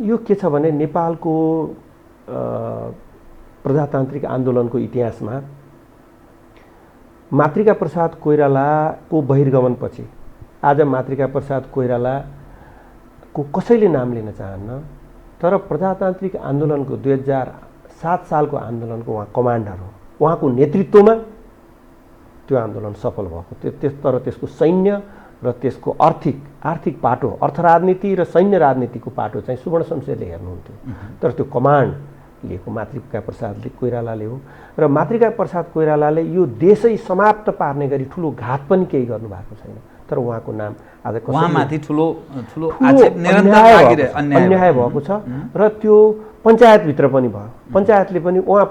Speaker 7: यो के छ भने नेपालको प्रजातान्त्रिक आन्दोलनको इतिहासमा मातृका प्रसाद कोइरालाको बहिर्गमनपछि आज मातृका प्रसाद कोइरालाको कसैले नाम लिन चाहन्न, तर प्रजातान्त्रिक आन्दोलनको 2007 सालको आन्दोलनको उहाँ कमान्डर हो। उहाँको नेतृत्वमा त्यो आन्दोलन सफल भएको थियो। तर त्यसको सैन्य र त्यसको आर्थिक पाटो, अर्थ राजनीति र सैन्य राजनीतिको पाटो चाहिँ सुवर्ण शमशेरले हेर्नुहुन्थ्यो। तर त्यो कमान्ड लिएको मातृका प्रसाद कोइरालाले हो र मातृका प्रसाद कोइरालाले यो देशै समाप्त पार्ने गरी ठुलो घात पनि केही गर्नु भएको छैन। तर उहाँको नाम आज
Speaker 6: उहाँमाथि ठुलो
Speaker 7: अन्याय भएको छ र त्यो पञ्चायतभित्र पनि भयो। पञ्चायतले पनि उहाँ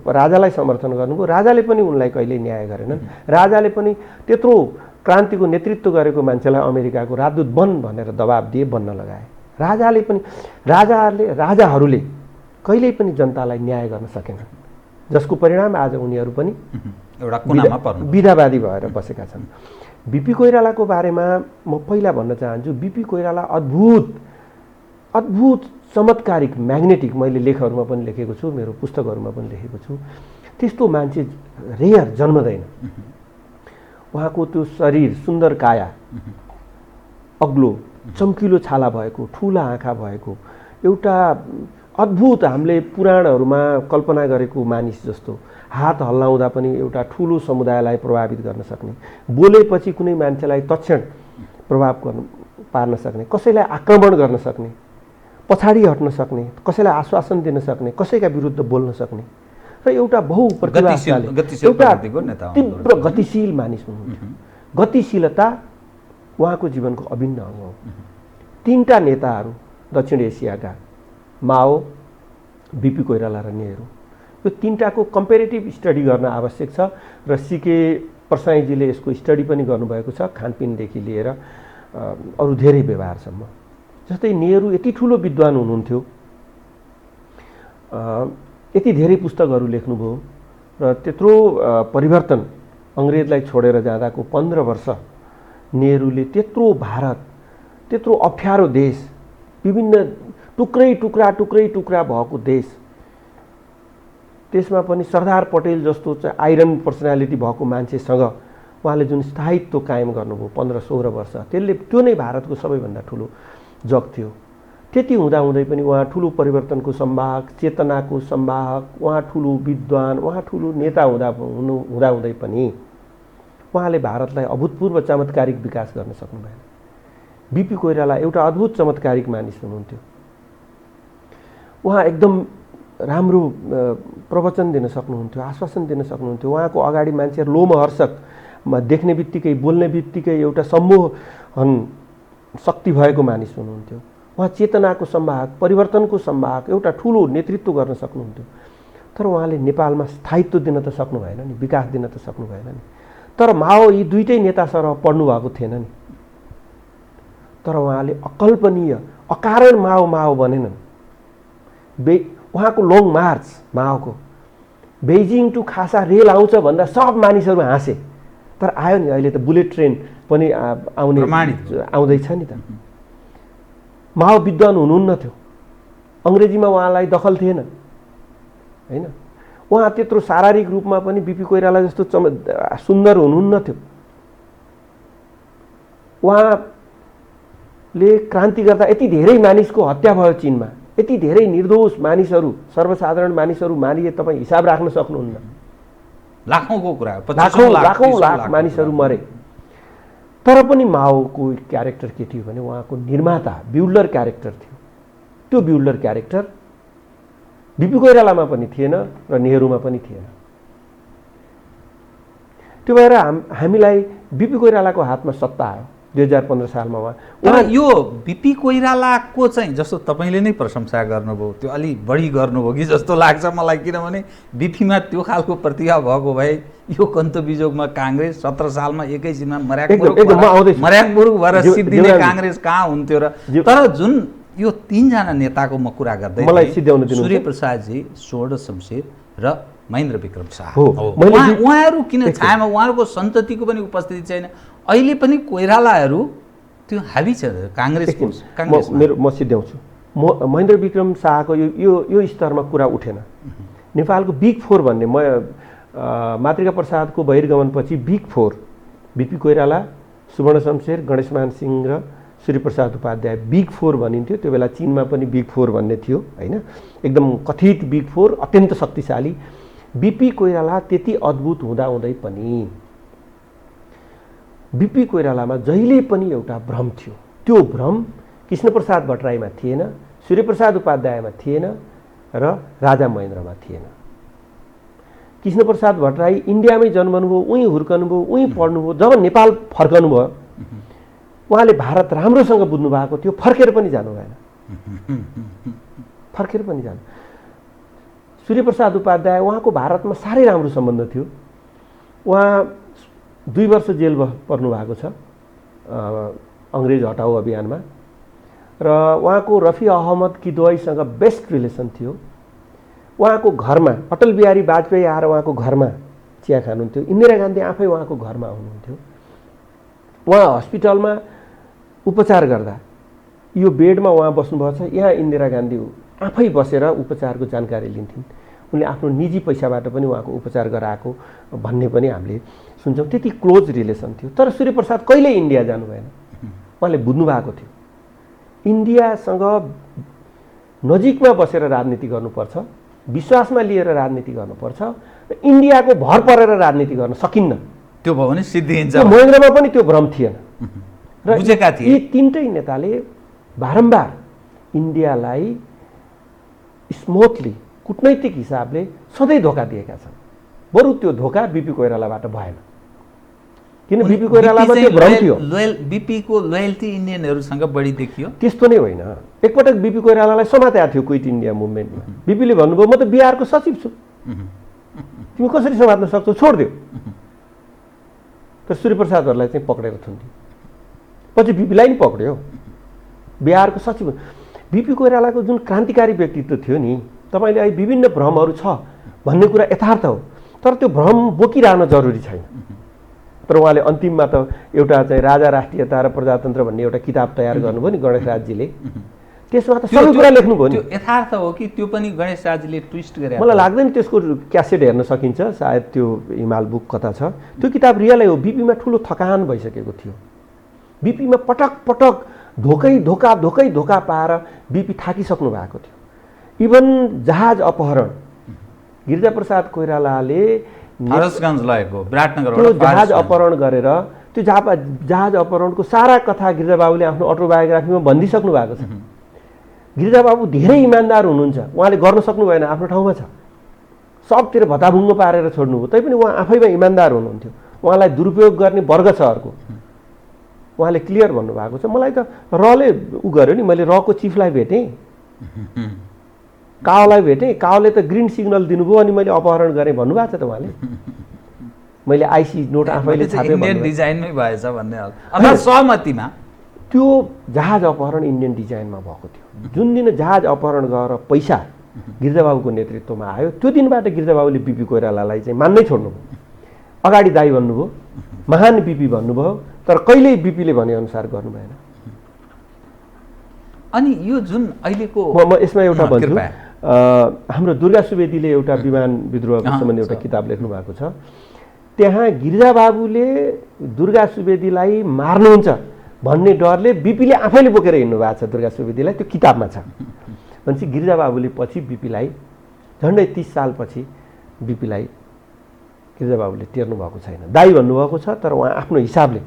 Speaker 7: राजालाई समर्थन गर्नुभयो, राजाले पनि उनलाई कहिल्यै न्याय गरेनन्। राजाले पनि त्यत्रो क्रान्तिको नेतृत्व गरेको मान्छेलाई अमेरिकाको राजदूत बन भनेर दबाब दिए, बन्न लगाए। राजाहरूले कहिल्यै पनि जनतालाई न्याय गर्न सकेनन्। जसको परिणाम आज उनीहरू पनि
Speaker 6: एउटा कुनामा पर्नु
Speaker 7: विधावादी भएर बसेका छन्। बीपी कोइरालाको बारेमा म पहिला भन्न चाहन्छु, बीपी कोइराला अद्भुत चमत्कारिक म्याग्नेटिक, मैले लेखहरूमा पनि लेखेको छु, मेरो पुस्तकहरूमा पनि लेखेको छु, त्यस्तो मान्छे रेयर जन्मदैन। उहाँको त्यो शरीर, सुन्दर काया, अग्लो चम्किलो छाला भएको, ठुला आँखा भएको, एउटा अद्भुत हामीले पुराणहरूमा कल्पना गरेको मानिस जस्तो, हात हल्लाउँदा पनि एउटा ठुलो समुदायलाई प्रभावित गर्न सक्ने, बोलेपछि कुनै मान्छेलाई तत्क्षण प्रभाव पार्न सक्ने, कसैलाई आक्रमण गर्न सक्ने, पछाडि हट्न सक्ने, कसैलाई आश्वासन दिन सक्ने, कसैका विरुद्ध बोल्न सक्ने र एउटा बहुप्रतिभाशाली, एउटा तीव्र गतिशील मानिस हुनुहुन्थ्यो। गतिशीलता उहाँको जीवनको अभिन्न अङ्ग हो। तीनटा नेताहरू दक्षिण एसियाका, माओ, बीपी कोइराला र नेहरू, यो तीनटाको कम्पेरेटिभ स्टडी गर्न आवश्यक छ र सीके प्रसाईजीले यसको स्टडी पनि गर्नुभएको छ, खानपिनदेखि लिएर अरू धेरै व्यवहारसम्म। जस्तै नेहरू यति ठुलो विद्वान हुनुहुन्थ्यो, यति धेरै पुस्तकहरू लेख्नुभयो र त्यत्रो परिवर्तन अङ्ग्रेजलाई छोडेर जाँदाको 15 वर्ष नेहरूले त्यत्रो भारत, त्यत्रो अप्ठ्यारो देश, विभिन्न टुक्रै टुक्रा भएको देश, त्यसमा पनि सरदार पटेल जस्तो चाहिँ आइरन पर्सनालिटी भएको मान्छेसँग उहाँले जुन स्थायित्व कायम गर्नुभयो 15-16 वर्ष, त्यसले त्यो नै भारतको सबैभन्दा ठुलो जग थियो। त्यति हुँदाहुँदै पनि उहाँ ठुलो परिवर्तनको संवाहक, चेतनाको संवाहक, उहाँ ठुलो विद्वान, उहाँ ठुलो नेता हुँदाहुँदै पनि उहाँले भारतलाई अभूतपूर्व चमत्कारिक विकास गर्न सक्नु भएन। बीपी कोइराला एउटा अद्भुत चमत्कारिक मानिस हुनुहुन्थ्यो। उहाँ एकदम राम्रो प्रवचन दिन सक्नुहुन्थ्यो, आश्वासन दिन सक्नुहुन्थ्यो। उहाँको अगाडि मान्छेहरू लोमहर्षकमा देख्ने बित्तिकै, बोल्ने बित्तिकै एउटा सम्मोहन शक्ति भएको मानिस हुनुहुन्थ्यो। उहाँ चेतनाको संवाहक, परिवर्तनको संवाहक, एउटा ठुलो नेतृत्व गर्न सक्नुहुन्थ्यो। तर उहाँले नेपालमा स्थायित्व दिन त सक्नु भएन नि, विकास दिन त सक्नु भएन नि। तर माओ यी दुईटै नेता सर पढ्नु भएको थिएन नि। तर उहाँले अकल्पनीय, अकारण माओ बनेनन्। उहाँको लङ मार्च, माओको बेइजिङ टु खासा रेल आउँछ भन्दा सब मानिसहरू हाँसे। तर आयो नि, अहिले त बुलेट ट्रेन पनि आउँदैछ नि त। माओ विद्वान हुनुहुन्न थियो, अङ्ग्रेजीमा उहाँलाई दखल थिएन हैन। उहाँ त्यत्रो शारीरिक रूपमा पनि बीपी कोइराला जस्तो सुन्दर हुनुहुन्न थियो। उहाँले क्रान्ति गर्दा यति धेरै मानिसको हत्या भयो चीनमा, यति धेरै निर्दोष मानिसहरू, सर्वसाधारण मानिसहरू मारिए, तपाईँ हिसाब राख्न सक्नुहुन्न।
Speaker 6: लाखौँको कुरा,
Speaker 7: लाखौँ लाख मानिसहरू मरे। तर पनि माओको क्यारेक्टर के थियो भने उहाँको निर्माता, बिल्डर क्यारेक्टर थियो। त्यो बिल्डर क्यारेक्टर बीपी कोइरालामा पनि थिएन र नेहरूमा पनि थिएन। त्यो भएर हामीलाई बीपी कोइरालाको हातमा सत्ता आयो 2015 सालमा।
Speaker 6: उहाँ यो बीपी कोइरालाको चाहिँ जस्तो तपाईँले नै प्रशंसा गर्नुभयो, त्यो अलि बढी गर्नुभयो कि जस्तो लाग्छ मलाई, किनभने बीपीमा त्यो खालको प्रतिभा भएको भए यो कन्तबिजोगमा काङ्ग्रेस 17 सालमा एकैछिनमा मर्याकमुरुक भएर सिद्धिने काङ्ग्रेस कहाँ हुन्थ्यो र। तर जुन यो तीनजना नेताको म कुरा गर्दै सूर्य प्रसादजी, स्वर्ण शमशेर र महेन्द्र विक्रम शाह, उहाँहरू किन छायामा, उहाँहरूको सन्ततिको पनि उपस्थिति छैन। अहिले पनि कोइरालाहरू त्यो हाबी छ काङ्ग्रेसको।
Speaker 7: म सिद्ध्याउँछु, महेन्द्र विक्रम शाहको यो स्तरमा कुरा उठेन। नेपालको बिग फोर भन्ने, मातृका प्रसादको बहिर्गमनपछि बिग फोर बीपी कोइराला, सुवर्ण शमशेर, गणेशमान सिंह र सूर्यप्रसाद उपाध्याय बिग फोर भनिन्थ्यो। त्यो बेला चीनमा पनि बिग फोर भन्ने थियो हैन, एकदम कथित बिग फोर, अत्यन्त शक्तिशाली। बीपी कोइराला त्यति अद्भुत हुँदाहुँदै पनि बीपी कोइरालामा जहिले पनि एउटा भ्रम थियो। त्यो भ्रम कृष्णप्रसाद भट्टराईमा थिएन, सूर्यप्रसाद उपाध्यायमा थिएन र राजा महेन्द्रमा थिएन। कृष्णप्रसाद भट्टराई इन्डियामै जन्मनुभयो, उहीँ हुर्कनुभयो, उहीँ पढ्नुभयो। जब नेपाल फर्कनुभयो उहाँले भारत राम्रोसँग बुझ्नु भएको थियो, फर्केर पनि जानु भएन, फर्केर पनि जानु। सूर्यप्रसाद उपाध्याय, उहाँको भारतमा साह्रै राम्रो सम्बन्ध थियो। उहाँ 2 वर्ष जेल पर्नु भएको छ अङ्ग्रेज हटाऊ अभियानमा, र उहाँको रफी अहमद किदवाईसँग बेस्ट रिलेसन थियो। उहाँको घरमा अटल बिहारी वाजपेयी आएर उहाँको घरमा चिया खानुहुन्थ्यो। इन्दिरा गान्धी आफै उहाँको घरमा आउनुहुन्थ्यो। उहाँ हस्पिटलमा उपचार गर्दा यो बेडमा उहाँ बस्नुभएको छ, यहाँ इन्दिरा गान्धी आफै बसेर उपचारको जानकारी लिन्थिन्। उनले आफ्नो निजी पैसाबाट पनि उहाँको उपचार गराएको भन्ने पनि हामीले सुन्छौँ। त्यति क्लोज रिलेसन थियो। तर सूर्यप्रसाद कहिल्यै इन्डिया जानु भएन। उहाँले बुझ्नु भएको थियो इन्डियासँग नजिकमा बसेर राजनीति गर्नुपर्छ, विश्वासमा लिएर राजनीति गर्नुपर्छ, र इन्डियाको भर परेर राजनीति गर्न सकिन्न।
Speaker 6: त्यो भयो भने सिद्धिन्छ।
Speaker 7: महेन्द्रमा पनि त्यो भ्रम थिएन र
Speaker 6: बुझेका थिए।
Speaker 7: यी तीनटै नेताले बारम्बार इन्डियालाई स्मुथली कूटनैतिक हिसाबले सधैँ धोका दिएका छन्। बरु त्यो धोका बीपी कोइरालाबाट भएन, किन बीपी कोइरालामा त्यो भ्रम थियो।
Speaker 6: बीपीको लोयल्टी इन्डियनहरूसँग बढी देखियो।
Speaker 7: त्यस्तो नै होइन। एकपटक बीपी कोइरालालाई समातेको थियो क्विट इन्डिया मुभमेन्टमा। बीपीले भन्नुभयो म त बिहारको सचिव छु, तिमी कसरी समात्न सक्छौ, छोडिदियो। तर सूर्यप्रसादहरूलाई चाहिँ पक्रेर थुन्थ्यो। पछि बीपीलाई नि पक्रियो, बिहारको सचिव। बीपी कोइरालाको जुन क्रान्तिकारी व्यक्तित्व थियो नि, तपाईँले अहिले विभिन्न भ्रमहरू छ भन्ने कुरा यथार्थ हो, तर त्यो भ्रम बोकिरहन जरुरी छैन। तर उहाँले अन्तिममा त एउटा चाहिँ राजा राष्ट्रियता र प्रजातन्त्र भन्ने एउटा किताब तयार गर्नुभयो नि गणेश राजजीले। त्यसमा त सबै कुरा लेख्नुभयो नि।
Speaker 6: त्यो यथार्थ हो कि त्यो पनि गणेश राजजीले ट्विस्ट गरे?
Speaker 7: मलाई लाग्दैन त्यसको क्यासेट हेर्न सकिन्छ, सायद त्यो हिमाल बुक कता छ। त्यो किताब रियलै हो। बीपीमा ठुलो थकान भइसकेको थियो। बीपीमा पटक पटक धोका पाएर बीपी थाकिसक्नु भएको थियो। इभन जहाज अपहरण गिरिजाप्रसाद कोइरालाले
Speaker 6: फारसगञ्ज लगेको विराटनगरबाट
Speaker 7: त्यो जहाज अपहरण गरेर त्यो जहाज अपहरणको सारा कथा गिरिजाबाबुले आफ्नो अटोबायोग्राफीमा भनिदिइसक्नु भएको छ। गिरिजाबाबु धेरै इमान्दार हुनुहुन्छ, उहाँले गर्न सक्नु भएन, आफ्नो ठाउँमा छ, सबतिर भताभुङ्गो पारेर छोड्नुभयो। तैपनि उहाँ आफैमा इमान्दार हुनुहुन्थ्यो। उहाँलाई दुरुपयोग गर्ने वर्ग छ अर्को, उहाँले क्लियर भन्नुभएको छ। मलाई त रले उ गर्यो नि, मैले रको चिफलाई भेटेँ, काओलाई भेटेँ, काओले त ग्रिन सिग्नल दिनुभयो अनि मैले अपहरण गरेँ भन्नुभएको छ त उहाँले। मैले आइसी नोट आफैले छापेँ
Speaker 6: इन्डियन डिजाइनमै भएछ भन्ने अर्थात् सहमतिमा
Speaker 7: त्यो जहाज अपहरण इन्डियन डिजाइनमा भएको थियो। जुन दिन जहाज अपहरण गरेर पैसा गिरिजाबाबुको नेतृत्वमा आयो, त्यो दिनबाट गिरिजाबाबुले बीपी कोइरालालाई चाहिँ मान्नै छोड्नुभयो। अगाडि दाई भन्नुभयो, महान बीपी भन्नुभयो, तर कहिल्यै बीपीले भनेअनुसार गर्नु भएन।
Speaker 6: अनि यो जुन अहिलेको
Speaker 7: म यसमा एउटा भन्छु, हाम्रो दुर्गा सुवेदीले एउटा विमान विद्रोहको सम्बन्धी एउटा किताब लेख्नु भएको छ। त्यहाँ गिरिजाबाबुले दुर्गा सुवेदीलाई मार्नुहुन्छ भन्ने डरले बीपीले आफैले बोकेर हिँड्नु भएको छ दुर्गा सुवेदीलाई, त्यो किताबमा छ। भनेपछि गिरिजाबाबुले पछि बीपीलाई झन्डै 30 सालपछि बीपीलाई गिरिजाबाबुले टेर्नु भएको छैन। दाई भन्नुभएको छ, तर उहाँ आफ्नो हिसाबले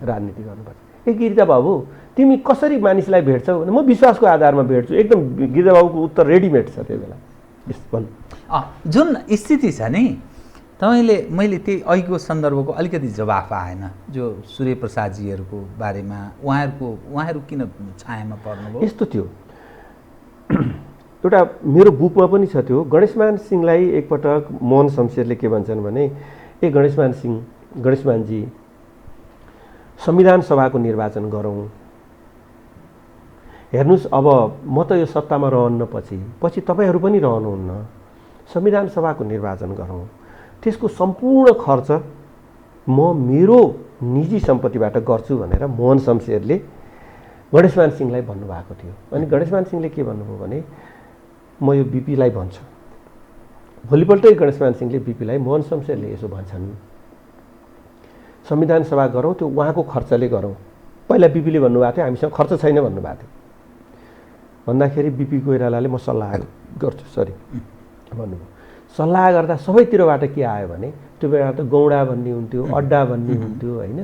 Speaker 7: राजनीति गर्नुपर्छ। ए गिरिजाबाबु तिमी कसरी मानिसलाई भेट्छौ भने म विश्वासको आधारमा भेट्छु। एकदम गिरिजाबाबुको उत्तर रेडिमेड छ त्यो बेला।
Speaker 6: जुन स्थिति छ नि, मैले त्यही अहिलेको सन्दर्भको अलिकति जवाफ आएन जो सूर्यप्रसादजीहरूको बारेमा। उहाँहरू किन छायामा पर्नुभयो? यस्तो थियो, एउटा मेरो बुकमा पनि छ त्यो। गणेशमान सिंहलाई एकपटक मोहन शमशेरले के भन्छन् भने, ए गणेशमानजी संविधान सभाको निर्वाचन गरौँ, हेर्नुहोस् अब म त यो सत्तामा रहन्न, पछि तपाईँहरू पनि रहनुहुन्न, संविधान सभाको निर्वाचन गरौँ, त्यसको सम्पूर्ण खर्च म मेरो निजी सम्पत्तिबाट गर्छु भनेर मोहन शमशेरले गणेशमान सिंहलाई भन्नुभएको थियो। अनि गणेशमान सिंहले के भन्नुभयो भने, म यो बीपीलाई भन्छु। भोलिपल्टै गणेशमान सिंहले बीपीलाई मोहन शमशेरले यसो भन्छन्, संविधान सभा गरौँ, त्यो उहाँको खर्चले गरौँ। पहिला बीपीले भन्नुभएको थियो हामीसँग खर्च छैन भन्नुभएको थियो। भन्दाखेरि बीपी कोइरालाले म सल्लाह गर्छु भन्नुभयो। सल्लाह गर्दा सबैतिरबाट के आयो भने, त्यो बेला त गौडा भन्ने हुन्थ्यो, अड्डा भन्ने हुन्थ्यो होइन,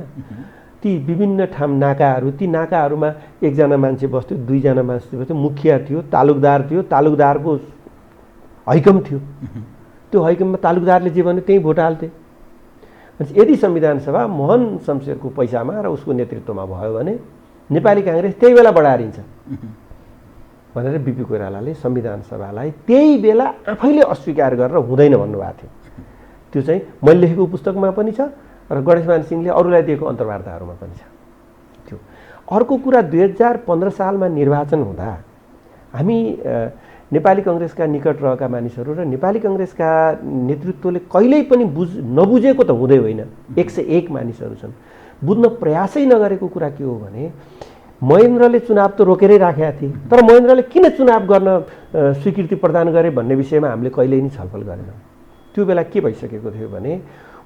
Speaker 6: ती विभिन्न ठाउँ नाकाहरू, ती नाकाहरूमा एकजना मान्छे बस्थ्यो, दुईजना मान्छे बस्थ्यो, मुखिया थियो, तालुकदार थियो, तालुकदारको हैकम थियो, त्यो हैकममा तालुकदारले जे भन्यो त्यही भोट हाल्थे। यदि संविधान सभा मोहन शमशेरको पैसामा र उसको नेतृत्वमा भयो भने नेपाली काङ्ग्रेस त्यही बेला बढारिन्छ भनेर बीपी कोइरालाले संविधान सभालाई त्यही बेला आफैले अस्वीकार गरेर हुँदैन भन्नुभएको थियो। त्यो चाहिँ मैले लेखेको पुस्तकमा पनि छ र गणेशमान सिंहले अरूलाई दिएको अन्तर्वार्ताहरूमा पनि छ त्यो। अर्को कुरा 2015 सालमा निर्वाचन हुँदा हामी
Speaker 7: नेपाली कङ्ग्रेसका निकट रहेका मानिसहरू र नेपाली कङ्ग्रेसका नेतृत्वले कहिल्यै पनि नबुझेको त हुँदै होइन, 101 मानिसहरू छन्। बुझ्न प्रयासै नगरेको कुरा के हो भने महेन्द्रले चुनाव त रोकेरै राखेका थिए, तर महेन्द्रले किन चुनाव गर्न स्वीकृति प्रदान गरे भन्ने विषयमा हामीले कहिल्यै नि छलफल गरेनौँ। त्यो बेला के भइसकेको थियो भने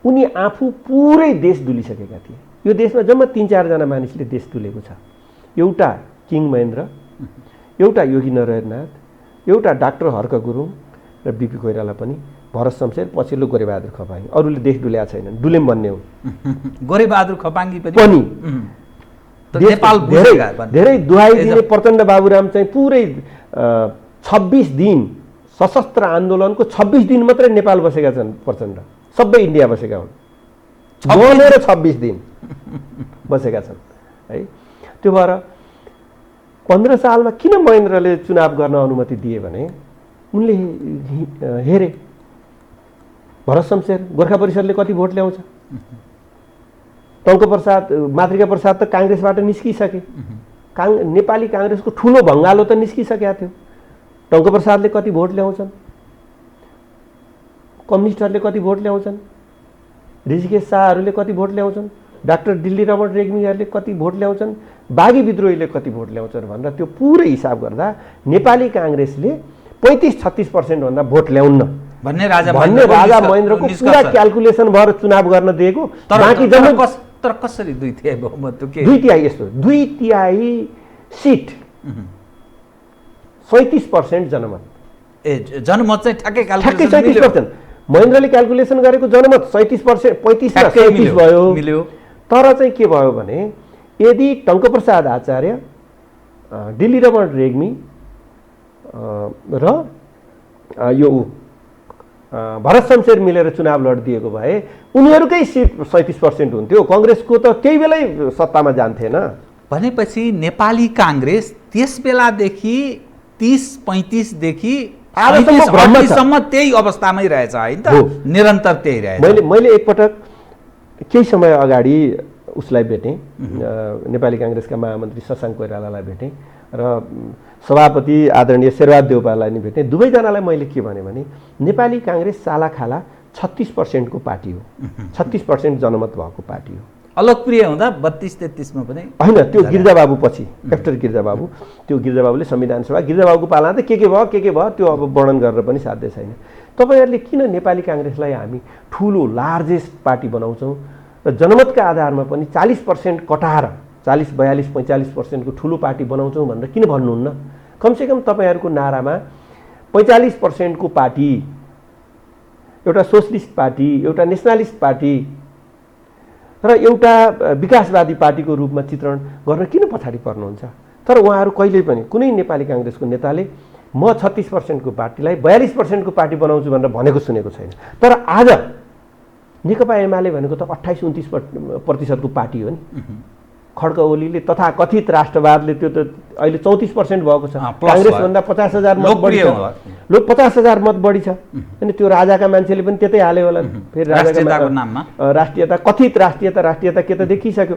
Speaker 7: उनी आफू पुरै देश डुलिसकेका थिए। यो देशमा जम्मा 3-4 जना मानिसले देश डुलेको छ। एउटा किङ महेन्द्र, एउटा योगी नरहरनाथ, एउटा डाक्टर हर्क गुरुङ र बिपी कोइराला पनि, भरत शमशेर, पछिल्लो गोरेबहादुर खपाङ्गी। अरूले देश डुलेका छैनन्, डुलेम भन्ने हो।
Speaker 6: गोरेबहादुर खपाङ्गी
Speaker 7: पनि
Speaker 6: नेपाल
Speaker 7: धेरै दुहाई दिने प्रचण्ड बाबुराम चाहिँ पुरै 26 दिन सशस्त्र आन्दोलनको 26 दिन मात्रै नेपाल बसेका छन्। प्रचण्ड सबै इन्डिया बसेका हुन्, 26 दिन बसेका छन् है। त्यो भएर 15 सालमा किन महेन्द्रले चुनाव गर्न अनुमति दिए भने उनले हेरे भरत शमशेर, गोर्खा परिषदले कति भोट ल्याउँछ। टङ्कप्रसाद, मातृका प्रसाद त काङ्ग्रेसबाट निस्किसके, नेपाली काङ्ग्रेसको ठुलो भङ्गालो त निस्किसकेका थियो। टङ्कप्रसादले कति भोट ल्याउँछन्, कम्युनिस्टहरूले कति भोट ल्याउँछन्, ऋषिकेश शाहहरूले कति भोट ल्याउँछन्, डाक्टर दिल्ली रमण रेग्मीहरूले कति भोट ल्याउँछन्, बागी विद्रोहीले कति भोट ल्याउँछन् भनेर त्यो पुरै हिसाब गर्दा नेपाली काङ्ग्रेसले 35-36% भन्दा भोट ल्याउन्न
Speaker 6: भन्ने राजा
Speaker 7: महेन्द्रको पुरा क्याल्कुलेसन भएर चुनाव गर्न दिएको। बाँकी जम्मै
Speaker 6: तर कसरी 2/3 बहुमत?
Speaker 7: 2/3 यस्तो 2/3 सिट 37% जनमत।
Speaker 6: जनमत चाहिँ ठ्याक्कै
Speaker 7: 37%। महेन्द्रले क्याल्कुलेसन गरेको जनमत 37%, 35 र 37 भयो। तर चाहिँ के भयो भने यदि टङ्कप्रसाद आचार्य, दिल्ली रमण रेग्मी र यो भरत शमशेर मिलेर चुनाव लडिदिएको भए उनीहरूकै सिट 37% हुन्थ्यो, कङ्ग्रेसको त केही बेलै सत्तामा जान्थेन।
Speaker 6: भनेपछि नेपाली काङ्ग्रेस त्यस बेलादेखि 30-35 देखि आजसम्म त्यही अवस्थामै रहेछ होइन त, निरन्तर त्यही रहेछ।
Speaker 7: मैले एकपटक केही समय अगाडि उसलाई भेटेँ, नेपाली काङ्ग्रेसका महामन्त्री शशाङ्क कोइरालालाई भेटेँ र सभापति आदरणीय शेरबहादुर देउपालाई नि भेटेँ। दुवैजनालाई मैले के भने नेपाली काङ्ग्रेस सालाखाला 36% को पार्टी हो, 36% जनमत भएको पार्टी हो।
Speaker 6: अलोकप्रिय हुँदा 32-33 मा पनि
Speaker 7: होइन, त्यो गिरिजाबाबु पछि आफ्टर गिरिजाबाबु, त्यो गिरिजाबाबुले संविधान सभा, गिरिजाबाबुको पालामा त के भयो त्यो अब वर्णन गरेर पनि साध्य छैन। तपाईहरुले किन नेपाली काङ्ग्रेसलाई हामी ठुलो लार्जेस्ट पार्टी बनाउँछौँ र जनमतका आधारमा पनि 40% कटाएर 40, 42, 45% को ठुलो पार्टी बनाउँछौँ भनेर किन भन्नुहुन्न? कमसेकम तपाईहरुको नारामा 45% को पार्टी, एउटा सोशलिस्ट पार्टी, एउटा नेसनलिस्ट पार्टी र एउटा विकासवादी पार्टीको रूपमा चित्रण गर्न किन पछाडी पर्नुहुन्छ? तर उहाँहरू कहिल्यै पनि कुनै नेपाली काङ्ग्रेसको नेताले म 36% को पार्टीलाई 42% को पार्टी बनाउँछु भनेर भनेको सुनेको छैन। तर आज नेकपा एमाले भनेको त 28-29% को पार्टी हो नि। खड्का ओलीले तथा कथित राष्ट्रवादले त्यो त अहिले 34% भएको छ। काङ्ग्रेस भन्दा 50,000 मत बढी छ, 50,000 मत बढी छ। अनि त्यो राजाका मान्छेले पनि त्यतै हाल्यो होला। फेरि राजाको नाममा राष्ट्रियता, कथित राष्ट्रियता के त देखिसक्यो।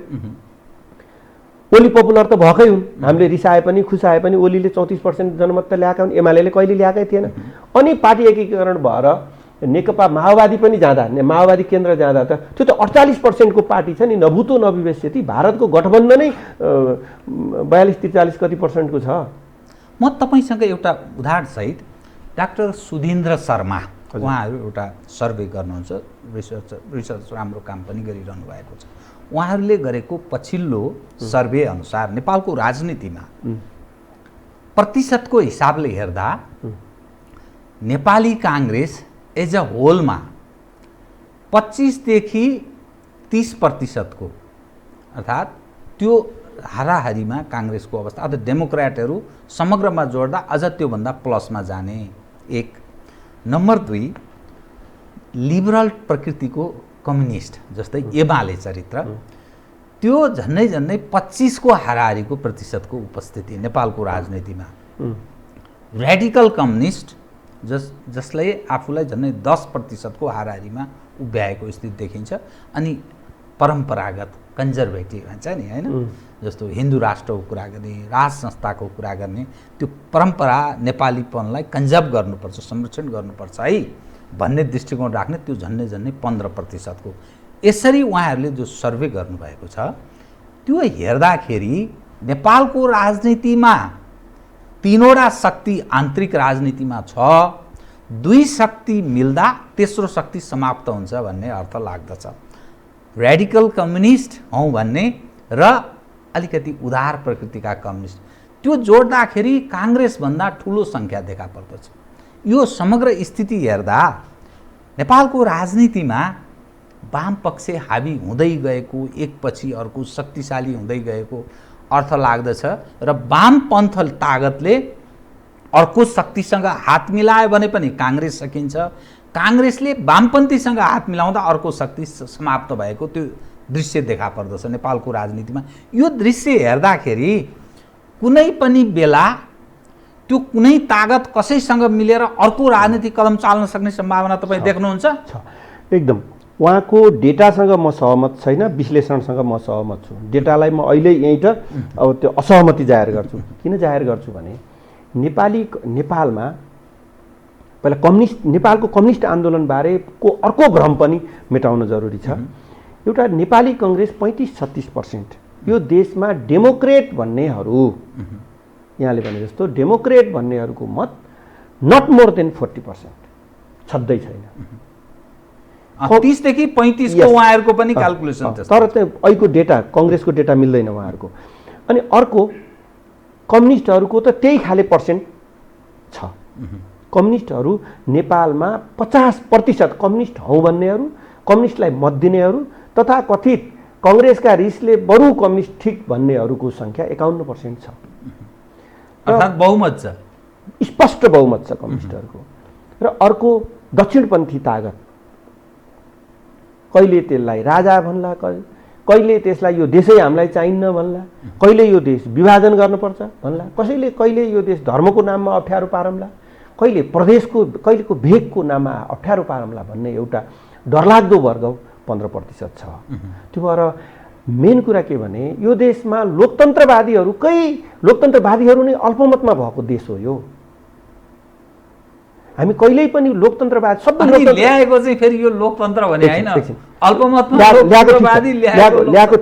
Speaker 7: ओली पपुलर त भएकै हुन्। हामीले रिसाए पनि खुसाए पनि ओलीले 34% जनमत त ल्याएका हुन्, एमालेले कहिले ल्याएकै थिएन। अनि पार्टी एकीकरण भएर नेकपा माओवादी पनि जाँदा, माओवादी केन्द्र जाँदा त त्यो त 48% को पार्टी छ नि। नभूतो नविवेश्यति भारतको गठबन्धनै 42-43 कति % को छ।
Speaker 6: म तपाईसँग एउटा उदाहरण सहित डाक्टर सुधीन्द्र शर्मा, उहाँहरू एउटा सर्वे गर्नुहुन्छ, रिसर्च राम्रो काम पनि गरिरहनु भएको छ। उहाँहरूले गरेको पछिल्लो सर्वे अनुसार नेपालको राजनीतिमा प्रतिशतको हिसाबले हेर्दा नेपाली काङ्ग्रेस एज अ होलमा 25 देखि 30% को, अर्थात् त्यो हाराहारीमा काङ्ग्रेसको अवस्था, अथवा डेमोक्रेटहरू समग्रमा जोड्दा अझ त्योभन्दा प्लसमा जाने। एक नम्बर 2 लिबरल प्रकृतिको कम्युनिस्ट जस्तै एमाले चरित्र, त्यो झन्डै 25 को हाराहारीको प्रतिशतको उपस्थिति नेपालको राजनीतिमा। रेडिकल कम्युनिस्ट जसले आफूलाई झन्डै 10% को हाराहारीमा उभ्याएको स्थिति देखिन्छ। अनि परम्परागत कन्जर्भेटिभ भन्छ नि होइन, जस्तो हिन्दू राष्ट्रको कुरा गर्ने, राज संस्थाको कुरा गर्ने, त्यो परम्परा नेपालीपनलाई कन्जर्भ गर्नुपर्छ, संरक्षण गर्नुपर्छ है भन्ने दृष्टिकोण राख्ने, त्यो झन्डै 15%को। यसरी उहाँहरूले जो सर्वे गर्नुभएको छ त्यो हेर्दाखेरि नेपालको राजनीतिमा तीनवटा शक्ति आन्तरिक राजनीतिमा छ, दुई शक्ति मिल्दा तेस्रो शक्ति समाप्त हुन्छ भन्ने अर्थ लाग्दछ। रेडिकल कम्युनिस्ट हौँ भन्ने र अलिकति उदार प्रकृतिका कम्युनिस्ट, त्यो जोड्दाखेरि काङ्ग्रेसभन्दा ठुलो सङ्ख्या देखा पर्दछ। यो समग्र स्थिति हेर्दा नेपालको राजनीतिमा वामपक्ष हावी हुँदै गएको, एकपछि अर्को शक्तिशाली हुँदै गएको अर्थ लाग्दछ र वामपन्थ तागतले अर्को शक्तिसँग हात मिलायो भने पनि काङ्ग्रेस सकिन्छ, काङ्ग्रेसले वामपन्थीसँग हात मिलाउँदा अर्को शक्ति समाप्त भएको त्यो दृश्य देखा पर्दछ नेपालको राजनीतिमा। यो दृश्य हेर्दाखेरि कुनै पनि बेला त्यो कुनै तागत कसैसँग मिलेर अर्को राजनीतिक कदम चाल्न सक्ने सम्भावना तपाईँ देख्नुहुन्छ?
Speaker 7: एकदम उहाँको डेटासँग म सहमत छैन, विश्लेषणसँग म सहमत छु। डेटालाई म अहिले यहीँ त अब त्यो असहमति जाहेर गर्छु। किन जाहेर गर्छु भने नेपालमा पहिला नेपालको कम्युनिस्ट आन्दोलनबारेको अर्को भ्रम पनि मेटाउन जरुरी छ। एउटा नेपाली कङ्ग्रेस 35-36%, यो देशमा डेमोक्रेट भन्नेहरू, यहाँले भने जस्तो डेमोक्रेट भन्नेहरूको मत नट मोर देन 40%, छँदै छैन।
Speaker 6: 30 देखि 35 को उहाँहरूको पनि क्याल्कुलेसन छ,
Speaker 7: तर त्यो अहिलेको डेटा कङ्ग्रेसको डेटा मिल्दैन उहाँहरूको। अनि अर्को कम्युनिस्टहरूको त त्यही खाले पर्सेन्ट छ। कम्युनिस्टहरू नेपालमा 50% कम्युनिस्ट हौँ भन्नेहरू, कम्युनिस्टलाई मत दिनेहरू तथा कथित कङ्ग्रेसका रिसले बरु कम्युनिस्ट ठिक भन्नेहरूको सङ्ख्या 51% छ।
Speaker 6: अर्थात् बहुमत छ,
Speaker 7: स्पष्ट बहुमत छ कम्युनिस्टहरूको। र अर्को दक्षिणपन्थी तागत, कहिले त्यसलाई राजा भन्ला, कहिले त्यसलाई यो देशै हामीलाई चाहिन्न भन्ला, कहिले यो देश विभाजन गर्नुपर्छ भन्ला, कसैले कहिले यो देश धर्मको नाममा अप्ठ्यारो पारम्ला, कहिले प्रदेशको कहिलेको भेगको नाममा अप्ठ्यारो पारम्ला भन्ने एउटा डरलाग्दो वर्ग 15% छ। त्यो भएर मेन कुरा के भने यो देशमा लोकतन्त्रवादीहरू नै अल्पमतमा भएको देश हो यो। हामी कहिल्यै पनि लोकतन्त्रवाद सबै
Speaker 6: ल्याएको चाहिँ फेरि यो लोकतन्त्र भने हैन, अल्पमतमा
Speaker 7: ल्याएको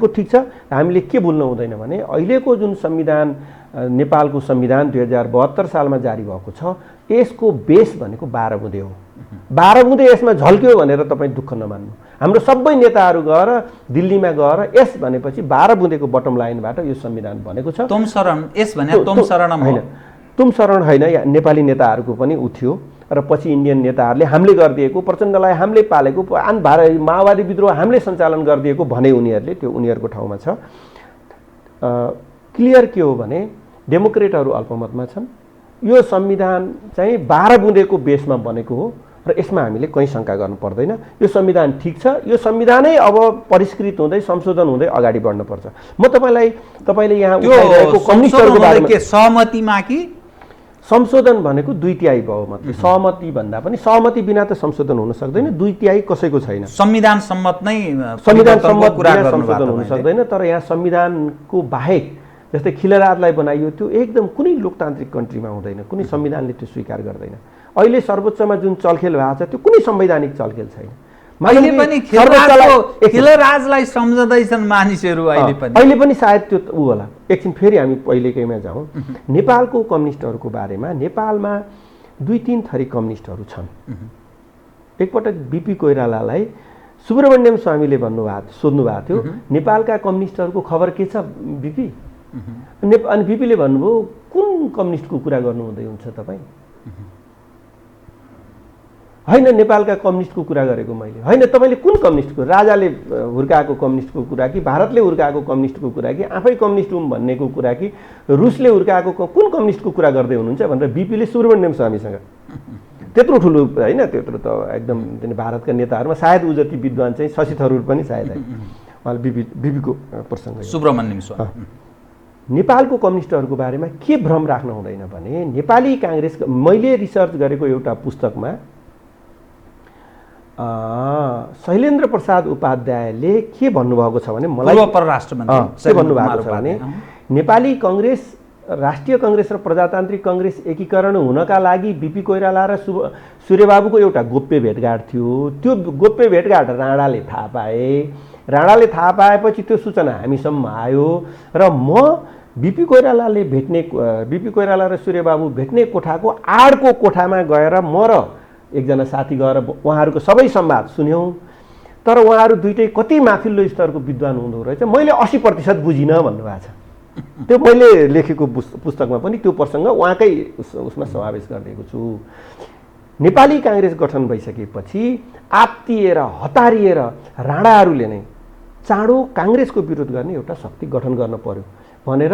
Speaker 7: ठिक छ। हामीले के भुल्नु हुँदैन भने अहिलेको जुन संविधान, नेपालको संविधान 2072 सालमा जारी भएको छ, यसको बेस भनेको 12 बुँदे हो। 12 बुँदे यसमा झल्क्यो भनेर तपाईँ दुःख नमान्नु। हाम्रो सबै नेताहरू गएर दिल्लीमा गएर यस भनेपछि 12 बुँदेको बटम लाइनबाट यो संविधान बनेको छ।
Speaker 6: तुम शरण यस भने तुम शरणम
Speaker 7: हैन, तुम शरण होइन, नेपाली नेताहरूको पनि उ थियो। र पछि इन्डियन नेताहरूले हामीले गरिदिएको, प्रचण्डलाई हामीले पालेको, माओवादी विद्रोह हामीले सञ्चालन गरिदिएको भने उनीहरूले त्यो उनीहरूको ठाउँमा छ। क्लियर के हो भने डेमोक्रेटहरू अल्पमतमा छन्। यो संविधान चाहिँ 12 बुँदेको बेसमा बनेको हो र यसमा हामीले कहीँ शङ्का गर्नु पर्दैन। यो संविधान ठिक छ, यो संविधानै अब परिष्कृत हुँदै संशोधन हुँदै अगाडि बढ्नुपर्छ। म तपाईँले यहाँ उठाइरहेको कम्युनिस्टहरूको बारेमा
Speaker 6: सहमतिमा कि
Speaker 7: संशोधन भनेको 2/3 बहुमत, सहमति भन्दा पनि सहमति बिना त संशोधन हुन सक्दैन, 2/3 कसैको छैन।
Speaker 6: संविधान सम्मत नै
Speaker 7: संविधान सम्मत कुरा संशोधन हुन सक्दैन। तर यहाँ संविधानको बाहेक जस्तै खिलराजलाई बनाइयो त्यो एकदम कुनै लोकतान्त्रिक कन्ट्रीमा हुँदैन, कुनै संविधानले त्यो स्वीकार गर्दैन। अहिले सर्वोच्चमा जुन चलखेल भएको छ त्यो कुनै संवैधानिक चलखेल छैन।
Speaker 6: अहिले पनि खिलराजलाई सम्झँदैछन् मानिसहरू,
Speaker 7: अहिले पनि सायद त्यो ऊ होला। एकछिन फेरि हामी पहिलेकैमा जाउँ। नेपालको कम्युनिस्टहरूको बारेमा नेपालमा 2-3 थरी कम्युनिस्टहरू छन्। एकपटक बिपी कोइरालालाई सुब्रमण्यम स्वामीले सोध्नु भएको थियो, नेपालका कम्युनिस्टहरूको खबर के छ बिपी? अनि बिपीले भन्नुभयो, कुन कम्युनिस्टको कुरा गर्नुहुँदै हुन्छ तपाईँ? होइन, नेपालका कम्युनिस्टको कुरा गरेको मैले। होइन, तपाईँले कुन कम्युनिस्टको? राजाले हुर्काएको कम्युनिस्टको कुरा कि भारतले हुर्काएको कम्युनिस्टको कुरा कि आफै कम्युनिस्ट हुँ भन्नेको कुरा कि रुसले हुर्काएको कुन कम्युनिस्टको कुरा गर्दै हुनुहुन्छ भनेर बिपीले सुब्रमण्यम स्वामीसँग, त्यत्रो ठुलो होइन, त्यत्रो त एकदम भारतका नेताहरूमा सायद ऊ जति विद्वान चाहिँ शशि थरूर पनि सायद है, उहाँले बिपीको प्रसङ्ग
Speaker 6: सुब्रमण्यम स्वामी।
Speaker 7: नेपालको कम्युनिस्टहरूको बारेमा के भ्रम राख्नु हुँदैन भने नेपाली काङ्ग्रेस, मैले रिसर्च गरेको एउटा पुस्तकमा शैलेन्द्र प्रसाद उपाध्यायले के भन्नुभएको छ भने मलाई
Speaker 6: पूर्व परराष्ट्र मन्त्री
Speaker 7: के भन्नुभएको छ भने नेपाली कङ्ग्रेस राष्ट्रिय कङ्ग्रेस र प्रजातान्त्रिक कङ्ग्रेस एकीकरण हुनका लागि बिपी कोइराला र सूर्यबाबुको एउटा गोप्य भेटघाट थियो। त्यो गोप्य भेटघाट राणाले थाहा पाए। राणाले थाहा पाएपछि त्यो सूचना हामीसम्म आयो र म बिपी कोइराला र सूर्यबाबु भेट्ने कोठाको आडको कोठामा गएर म र एकजना साथी गएर उहाँहरूको सबै संवाद सुन्यौँ। तर उहाँहरू दुइटै कति माथिल्लो स्तरको विद्वान हुँदो रहेछ। मैले 80% बुझिनँ भन्नुभएको छ। त्यो मैले लेखेको पुस्तकमा पनि त्यो प्रसङ्ग उहाँकै उसमा समावेश गरिदिएको छु। नेपाली काङ्ग्रेस गठन भइसकेपछि आत्तिएर हतारिएर राणाहरूले नै चाँडो काङ्ग्रेसको विरोध गर्ने एउटा शक्ति गठन गर्न पर्यो भनेर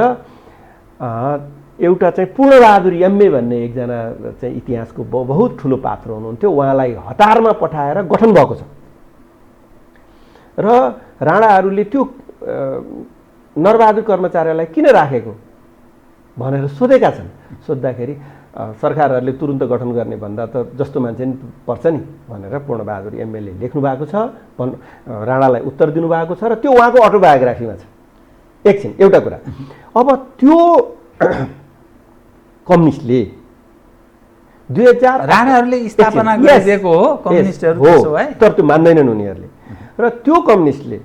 Speaker 7: एउटा चाहिँ पूर्णबहादुर एमए भन्ने एकजना चाहिँ इतिहासको बहुत ठुलो पात्र हुनुहुन्थ्यो। उहाँलाई हतारमा पठाएर गठन भएको छ र राणाहरूले त्यो नरबहादुर कर्मचारीलाई किन राखेको भनेर सोधेका छन्। सोद्धाखेरि सरकारहरूले तुरुन्त गठन गर्ने भन्दा त जस्तो मान्छे नि पर्छ नि भनेर पूर्णबहादुर एमएलले लेख्नु भएको छ। राणालाई उत्तर दिनुभएको छ र त्यो उहाँको अटोबायोग्राफीमा छ। एकछिन एउटा कुरा, अब त्यो कम्युनिस्टले 2000
Speaker 6: राणाहरूले स्थापना गरिदिएको हो कम्युनिस्टहरू, त्यसो भए
Speaker 7: तर त्यो मान्दैनन् उनीहरूले। र त्यो कम्युनिस्टले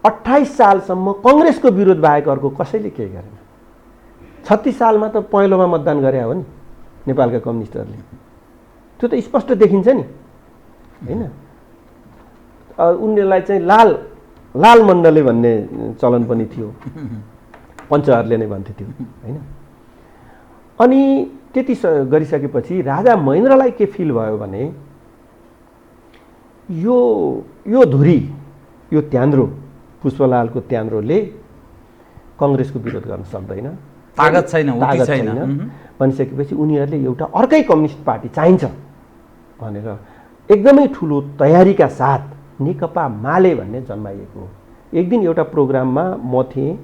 Speaker 7: 28 सालसम्म कङ्ग्रेसको विरोध बाहेक अर्को कसैले केही गरेन। 36 सालमा त पहेँलोमा मतदान गरे हो नि नेपालका कम्युनिस्टहरूले। त्यो त स्पष्ट देखिन्छ नि हैन। उनीहरूलाई चाहिँ लाल मण्डले भन्ने चलन पनि थियो, पञ्चहरूले नै भन्थे त्यो हैन। अनि त्यति गरिसकेपछि राजा महेन्द्रलाई के फिल भयो भने यो धुरी, यो त्यान्द्रो, पुष्पलालको त्यान्द्रोले कङ्ग्रेसको विरोध गर्न सक्दैन,
Speaker 6: तागत छैन
Speaker 7: भनिसकेपछि उनीहरूले एउटा अर्कै कम्युनिस्ट पार्टी चाहिन्छ भनेर एकदमै ठुलो तयारीका साथ नेकपा माले भन्ने जन्माइएको हो। एक दिन एउटा प्रोग्राममा म थिएँ,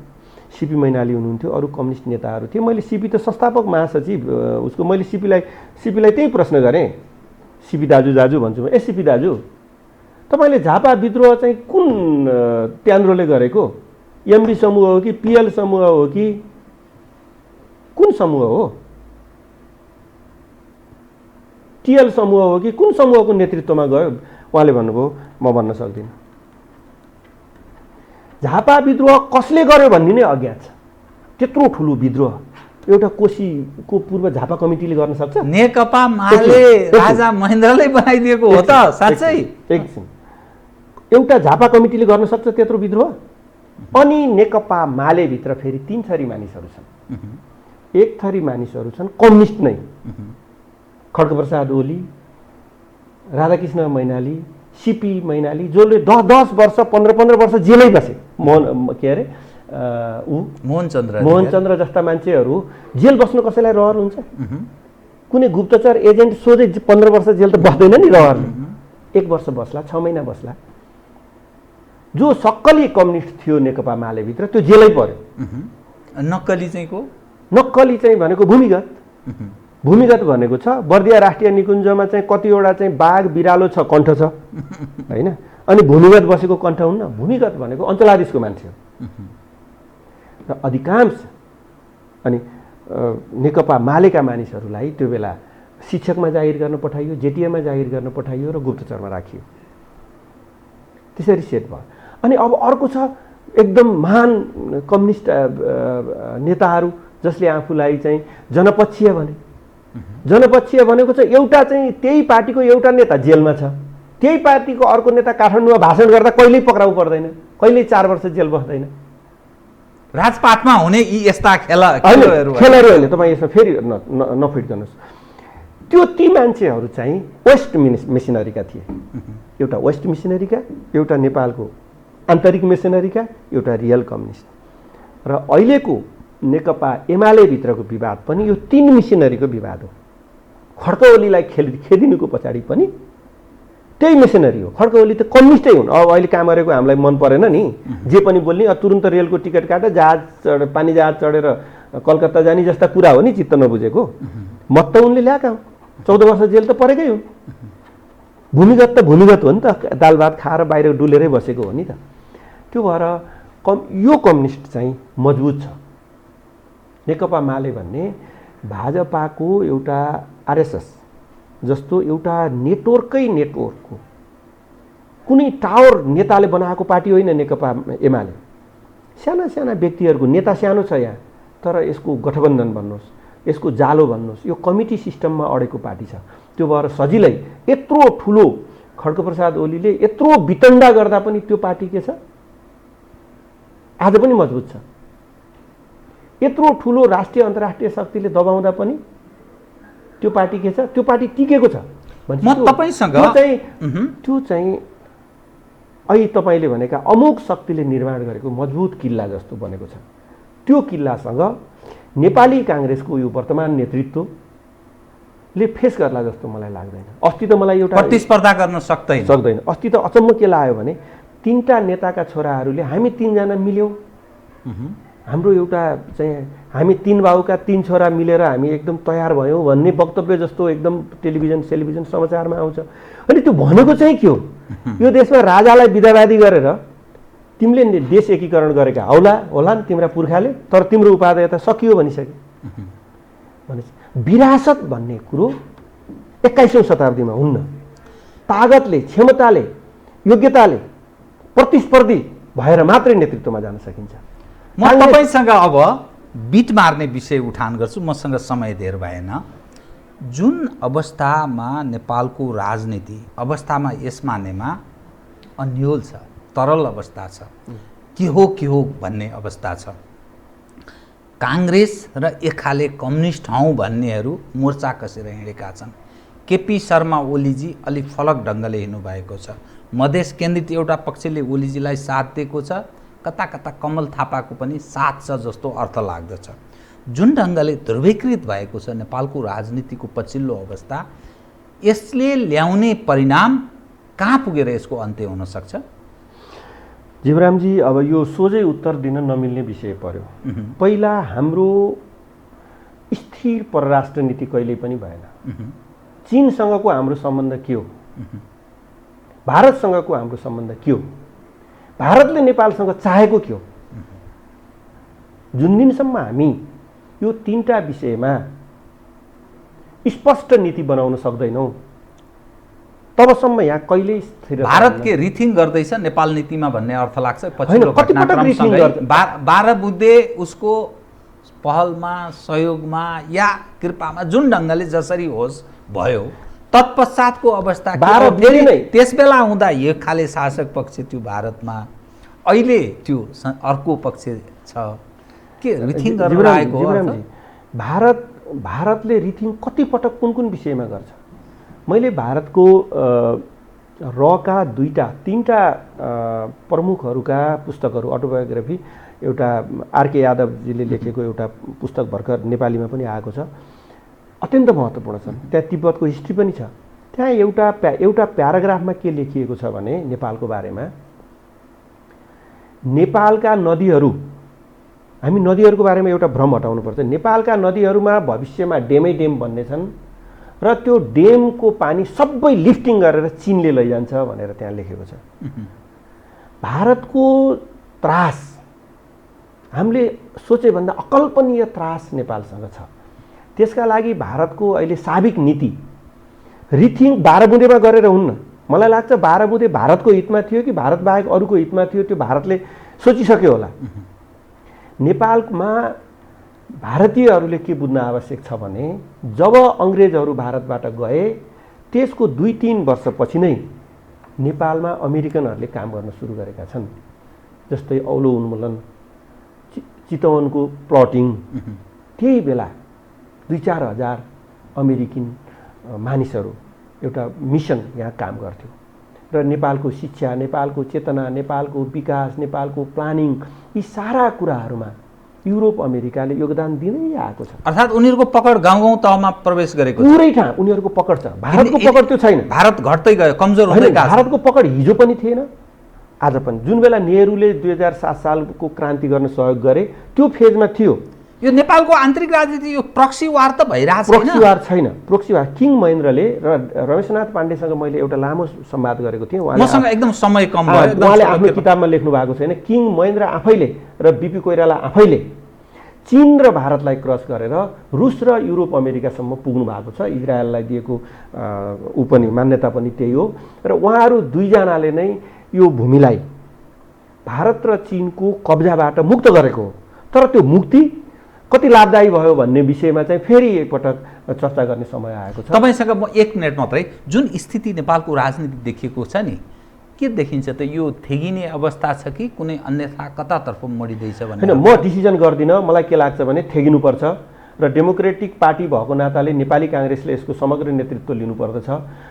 Speaker 7: सिपी मैनाली हुनुहुन्थ्यो, अरू कम्युनिस्ट नेताहरू थिए। मैले सिपी त संस्थापक महासचिव उसको, मैले सिपीलाई त्यही प्रश्न गरेँ। सिपी दाजु भन्छु म, सिपी दाजु तपाईँले झापा विद्रोह चाहिँ कुन त्यान्द्रोले गरेको? एमबी समूह हो कि पिएल समूह हो कि कुन समूह हो? टिएल समूह हो कि कुन समूहको नेतृत्वमा गयो? उहाँले भन्नुभयो म भन्न सक्दिनँ। झापा विद्रोह कसले गर्यो भन्ने नै अज्ञात छ। त्यत्रो ठुलो विद्रोह एउटा कोशीको पूर्व झापा कमिटीले गर्न सक्छ?
Speaker 6: नेकपा माले राजा महेन्द्रले बनाइदिएको हो त साँच्चै?
Speaker 7: एकछिन, एउटा झापा कमिटीले गर्न सक्छ त्यत्रो विद्रोह? अनि नेकपा माले भित्र फेरि 3 थरी मानिसहरू छन्। एक थरी मानिसहरू छन् कम्युनिस्ट नै, खड्गप्रसाद ओली, राधाकृष्ण मैनाली, सिपी मैनाली, जसले 10 वर्ष 15 वर्ष जेलै बसे। मोहनचन्द्र जस्ता मान्छेहरू जेल बस्नु कसैलाई रहर हुन्छ? कुनै गुप्तचर एजेन्ट सोझै 15 वर्ष जेल त बस्दैन नि रहरले। 1 वर्ष बस्ला, 6 महिना बस्ला। जो सक्कली कम्युनिस्ट थियो नेकपा मालेभित्र त्यो जेलै पर्यो।
Speaker 6: नक्कली चाहिँ को?
Speaker 7: नक्कली चाहिँ भनेको भूमिगत भनेको छ। बर्दिया राष्ट्रिय निकुञ्जमा चाहिँ कतिवटा चाहिँ बाघ बिरालो छ, कण्ठ छ हैन। अनि भूमिगत बसेको कण्ठ हुन्न। भूमिगत भनेको अञ्चलाधीशको मान्छे हो। र अधिकांश अनि नेकपा मालेका मानिसहरूलाई त्यो बेला शिक्षकमा जाहिर गर्न पठाइयो, जेटिएमा जाहिर गर्न पठाइयो र गुप्तचरमा राखियो। त्यसरी सेट भयो। अनि अब अर्को छ एकदम महान कम्युनिस्ट नेताहरू जसले आफूलाई चाहिँ जनपक्षीय भने। जनपक्षीय भनेको चाहिँ एउटा चाहिँ त्यही पार्टीको एउटा नेता जेलमा छ, त्यही पार्टीको अर्को नेता काठमाडौँमा भाषण गर्दा कहिल्यै पक्राउ पर्दैन, कहिल्यै 4 वर्ष जेल बस्दैन।
Speaker 6: राजपाटमा हुने यी यस्ता
Speaker 7: खेलहरू होइन। तपाईँ यसमा फेरि नफिट गर्नुहोस्। त्यो ती मान्छेहरू चाहिँ वेस्ट मिसनरीका थिए। एउटा वेस्ट मिसनरीका, एउटा नेपालको आन्तरिक मिसनरीका, एउटा रियल कम्युनिस्ट। र अहिलेको नेकपा एमाले भित्रको विवाद पनि यो 3 मिसनरीको विवाद हो। खड्का ओलीलाई खेदिनुको पछाडि पनि त्यही मिसनरी हो। खड्का ओली त कम्युनिस्टै हुन्। अब अहिले कामरेको हामीलाई मन परेन नि, जे पनि बोल्ने, तुरुन्त रेलको टिकट काटेर पानी जहाज चढेर कलकत्ता जाने जस्ता कुरा हो नि, चित्त नबुझेको। मत त उनले ल्याएका हुन्, 14 वर्ष जेल त परेकै हुन्। भूमिगत त भूमिगत हो नि त, दाल भात खाएर बाहिर डुलेरै बसेको हो नि त। त्यो भएर यो कम्युनिस्ट चाहिँ मजबुत छ। नेकपा माले भन्ने भाजपाको एउटा आरएसएस जस्तो एउटा नेटवर्कको कुनै टावर नेताले बनाएको पार्टी होइन नेकपा एमाले। साना साना व्यक्तिहरूको नेता सानो छ यहाँ, तर यसको गठबन्धन भन्नुहोस्, यसको जालो भन्नुहोस्, यो कमिटी सिस्टममा अडेको पार्टी छ। त्यो भएर सजिलै यत्रो ठुलो खड्गप्रसाद ओलीले यत्रो वितण्डा गर्दा पनि त्यो पार्टी के छ, आज पनि मजबुत छ। यत्रो ठुलो राष्ट्रिय अन्तर्राष्ट्रिय शक्तिले दबाउँदा पनि त्यो पार्टी के छ, त्यो पार्टी टिकेको छ।
Speaker 6: म तपाईसँग
Speaker 7: त्यो चाहिँ अहिले तपाईँले भनेका अमुक शक्तिले निर्माण गरेको मजबुत किल्ला जस्तो बनेको छ। त्यो किल्लासँग नेपाली काङ्ग्रेसको यो वर्तमान नेतृत्वले फेस गर्ला जस्तो मलाई लाग्दैन। अस्ति त मलाई एउटा
Speaker 6: प्रतिस्पर्धा गर्न सक्दैन।
Speaker 7: अस्ति त अचम्म के लाग्यो भने 3टा नेताका छोराहरूले हामी 3जना मिल्यौँ, हाम्रो एउटा चाहिँ हामी 3 बाबुका 3 छोरा मिलेर हामी एकदम तयार भयौँ भन्ने वक्तव्य जस्तो एकदम टेलिभिजन समाचारमा आउँछ। अनि त्यो भनेको चाहिँ के हो, यो देशमा राजालाई विधावादी गरेर तिमीले देश एकीकरण गरेका होलान् तिम्रा पुर्खाले, तर तिम्रो उपादेयता सकियो भनिसके। भनेपछि विरासत भन्ने कुरो 21औं शताब्दीमा हुन्न। तागतले, क्षमताले, योग्यताले प्रतिस्पर्धी भएर मात्रै नेतृत्वमा जान सकिन्छ।
Speaker 6: म तपाईसँग अब बिट मार्ने विषय उठान गर्छु, मसँग समय धेर भएन। जुन अवस्थामा नेपालको राजनीति अवस्थामा यस मानेमा अन्यल छ, तरल अवस्था छ, के हो भन्ने अवस्था छ। काङ्ग्रेस र एकाले कम्युनिस्ट हौँ भन्नेहरू मोर्चा कसेर हिँडेका छन्। केपी शर्मा ओलीजी अलिक फलक ढङ्गले हिँड्नुभएको छ। मधेस केन्द्रित एउटा पक्षले ओलीजीलाई साथ दिएको छ, कता कता कमल थापाको पनि साथ छ जस्तो अर्थ लाग्दछ। जुन ढङ्गले ध्रुवीकृत भएको छ नेपालको राजनीतिको पछिल्लो अवस्था, यसले ल्याउने परिणाम कहाँ पुगेर यसको अन्त्य हुन सक्छ?
Speaker 7: जीवरामजी, अब यो सोझै उत्तर दिन नमिल्ने विषय पर्यो। पहिला हाम्रो स्थिर परराष्ट्र नीति कहिल्यै पनि भएन। चीनसँगको हाम्रो सम्बन्ध के हो, भारतसँगको हाम्रो सम्बन्ध के हो, भारतले नेपालसँग चाहेको के हो। जुन दिनसम्म हामी यो 3टा विषयमा स्पष्ट नीति बनाउन सक्दैनौँ, तबसम्म यहाँ कहिल्यै स्थिर।
Speaker 6: भारत के रिथिङ गर्दैछ नेपाल नीतिमा भन्ने अर्थ लाग्छ पछिल्लो घटनाक्रमसँगै। 12 बुद्धे उसको पहलमा, सहयोगमा या कृपामा जुन ढङ्गले जसरी होस् भयो, तत्पश्चातको अवस्था त्यस बेला हुँदा यो खाले शासक पक्ष थियो भारतमा, अहिले त्यो अर्को पक्ष छ। के रिथिङ गर्न लागेको हो?
Speaker 7: भारतले रिथिङ कति पटक कुन विषयमा गर्छ? मैले भारतको रका 3टा प्रमुखहरूका पुस्तकहरू, अटोबायोग्राफी, एउटा आरके यादवजीले लेखेको एउटा पुस्तक भर्खर नेपालीमा पनि आएको छ, अत्यन्त महत्त्वपूर्ण छन्। त्यहाँ तिब्बतको हिस्ट्री पनि छ। त्यहाँ एउटा प्याराग्राफमा के लेखिएको छ भने नेपालको बारेमा, नेपालका नदीहरू, हामी नदीहरूको बारेमा एउटा भ्रम हटाउनुपर्छ। नेपालका नदीहरूमा भविष्यमा डेमै डेम बन्ने छन् र त्यो डेमको पानी सबै लिफ्टिङ गरेर चीनले लैजान्छ भनेर त्यहाँ लेखेको छ। भारतको त्रास हामीले सोचेभन्दा अकल्पनीय त्रास नेपालसँग छ। त्यसका लागि भारतको अहिले साबिक नीति रिथिङ 12 बुँदेमा गरेर हुन्न। मलाई लाग्छ 12 बुँदे भारतको हितमा थियो कि भारत बाहेक अरूको हितमा थियो, त्यो भारतले सोचिसक्यो होला। नेपालमा भारतीयहरूले के बुझ्न आवश्यक छ भने, जब अङ्ग्रेजहरू भारतबाट गए त्यसको 2-3 वर्षपछि नै नेपालमा अमेरिकनहरूले काम गर्न सुरु गरेका छन्। जस्तै औलो उन्मूलन, चितवनको प्लटिङ, त्यही बेला 2-4 हजार अमेरिकन मानिसहरू एउटा मिसन यहाँ काम गर्थ्यो र नेपालको शिक्षा, नेपालको चेतना, नेपालको विकास, नेपालको प्लानिङ, यी सारा कुराहरूमा युरोप अमेरिकाले योगदान दिँदै आएको छ।
Speaker 6: अर्थात् उनीहरूको पकड गाउँ तहमा प्रवेश गरेको छ।
Speaker 7: पुरै ठाउँ उनीहरूको पकड छ। भारतको पकड त्यो छैन।
Speaker 6: भारत घट्दै गयो, कमजोर हुँदै गयो।
Speaker 7: भारतको पकड हिजो पनि थिएन, आज पनि। जुन बेला नेहरूले 2007 सालको क्रान्ति गर्न सहयोग गरे त्यो फेजमा थियो।
Speaker 6: यो नेपालको आन्तरिक राजनीति यो प्रक्सी वार त भइरहेको छैन।
Speaker 7: प्रोक्सी वार छैन। प्रोक्सी वार किङ महेन्द्रले र रमेशनाथ पाण्डेसँग मैले एउटा लामो संवाद गरेको थिएँ।
Speaker 6: मसँग एकदम समय कम भयो।
Speaker 7: उहाँले आफ्नो किताबमा लेख्नु भएको छैन। किङ महेन्द्र आफैले र बिपी कोइराला आफैले चीन र भारतलाई क्रस गरेर रुस र युरोप अमेरिकासम्म पुग्नु भएको छ। इजरायललाई दिएको ऊ पनि मान्यता पनि त्यही हो। र उहाँहरू दुईजनाले नै यो भूमिलाई भारत र चीनको कब्जाबाट मुक्त गरेको हो। तर त्यो मुक्ति कति लाभदायी भयो भन्ने विषयमा चाहिँ फेरि एकपटक चर्चा गर्ने समय आएको छ।
Speaker 6: तपाईसँग म 1 मिनट मात्रै, जुन स्थिति नेपालको राजनीति देखिएको छ नि, के देखिन्छ त? यो थेगिने अवस्था छ कि कुनै अन्यथा कतातर्फ मोडिँदैछ भन्ने?
Speaker 7: हैन, म डिसिजन गर्दिनँ। मलाई के लाग्छ भने थेगिनुपर्छ र डेमोक्रेटिक पार्टी भएको नाताले नेपाली काङ्ग्रेसले यसको समग्र नेतृत्व लिनुपर्दछ।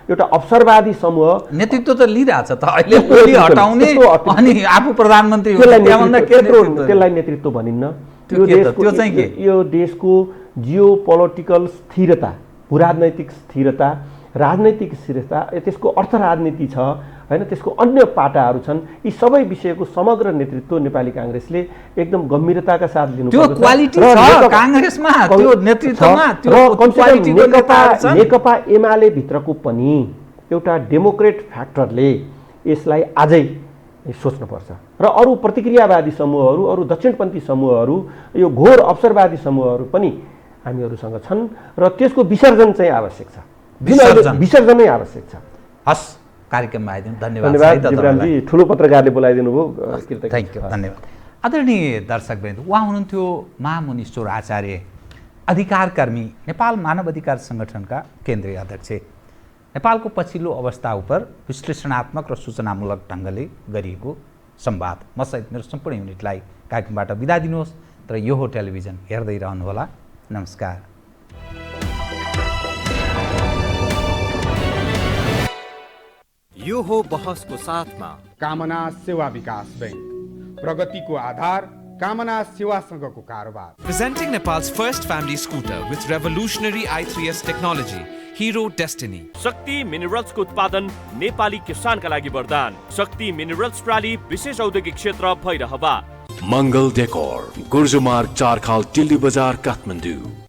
Speaker 7: एउटा अवसरवादी समूह
Speaker 6: नेतृत्व त लिइरहेछ त अहिले, ओली हटाउने अनि आफू प्रधानमन्त्री हो, त्यहाँभन्दा के
Speaker 7: त्यसलाई नेतृत्व भनिन्न। यो देशको जियो पोलिटिकल स्थिरता, भूराजनैतिक स्थिरता, राजनैतिक स्थिरता, त्यसको अर्थ राजनीति छ हैन, त्यसको अन्य पाटाहरू छन्। यी सबै विषयको समग्र नेतृत्व नेपाली काङ्ग्रेसले एकदम गम्भीरताका साथ लिनुपर्छ।
Speaker 6: त्यो क्वालिटी छ काङ्ग्रेसमा, त्यो नेतृत्वमा, त्यो क्वालिटीको नेताहरू छन्।
Speaker 7: नेकपा एमाले भित्रको पनि एउटा डेमोक्रेट फ्याक्टरले यसलाई आजै सोच्नुपर्छ र अरू प्रतिक्रियावादी समूहहरू, अरू दक्षिणपन्थी समूहहरू, यो घोर अवसरवादी समूहहरू पनि हामीहरूसँग छन् र त्यसको विसर्जन चाहिँ आवश्यक छ। विसर्जनै आवश्यक छ।
Speaker 6: हस्, कार्यक्रममा आइदिनु धन्यवाद।
Speaker 7: जिब्रानजी, ठुलो पत्रकारले बोलाइदिनु भयो।
Speaker 6: थ्याङ्क यू, धन्यवाद। आदरणीय दर्शकवृन्द, उहाँ हुनुहुन्थ्यो महामुनीश्वर आचार्य, अधिकारकर्मी, नेपाल मानव अधिकार सङ्गठनका केन्द्रीय अध्यक्ष। नेपालको पछिल्लो अवस्था उप विश्लेषणात्मक र सूचनामूलक ढङ्गले गरिएको संवाद। म सहित मेरो सम्पूर्ण युनिटलाई कार्यक्रमबाट बिदा दिनुहोस्, तर यो हो टेलिभिजन हेर्दै रहनुहोला। नमस्कार।
Speaker 1: यो हो बहसको साथमा
Speaker 2: कामना सेवा विकास बैंक, प्रगतिको आधार कामना सेवासँगको कारोबार।
Speaker 3: Presenting Nepal's first family scooter with revolutionary i3s technology, Hero Destiny.
Speaker 4: शक्ति मिनरल्सको उत्पादन नेपाली किसानका लागि वरदान। शक्ति मिनरल्स प्रणाली विशेष औद्योगिक क्षेत्र भैरहवा।
Speaker 5: मङ्गल डेकोर, गुर्जुमार्ग 4 खाल टिल्ली बजार काठमाडौँ।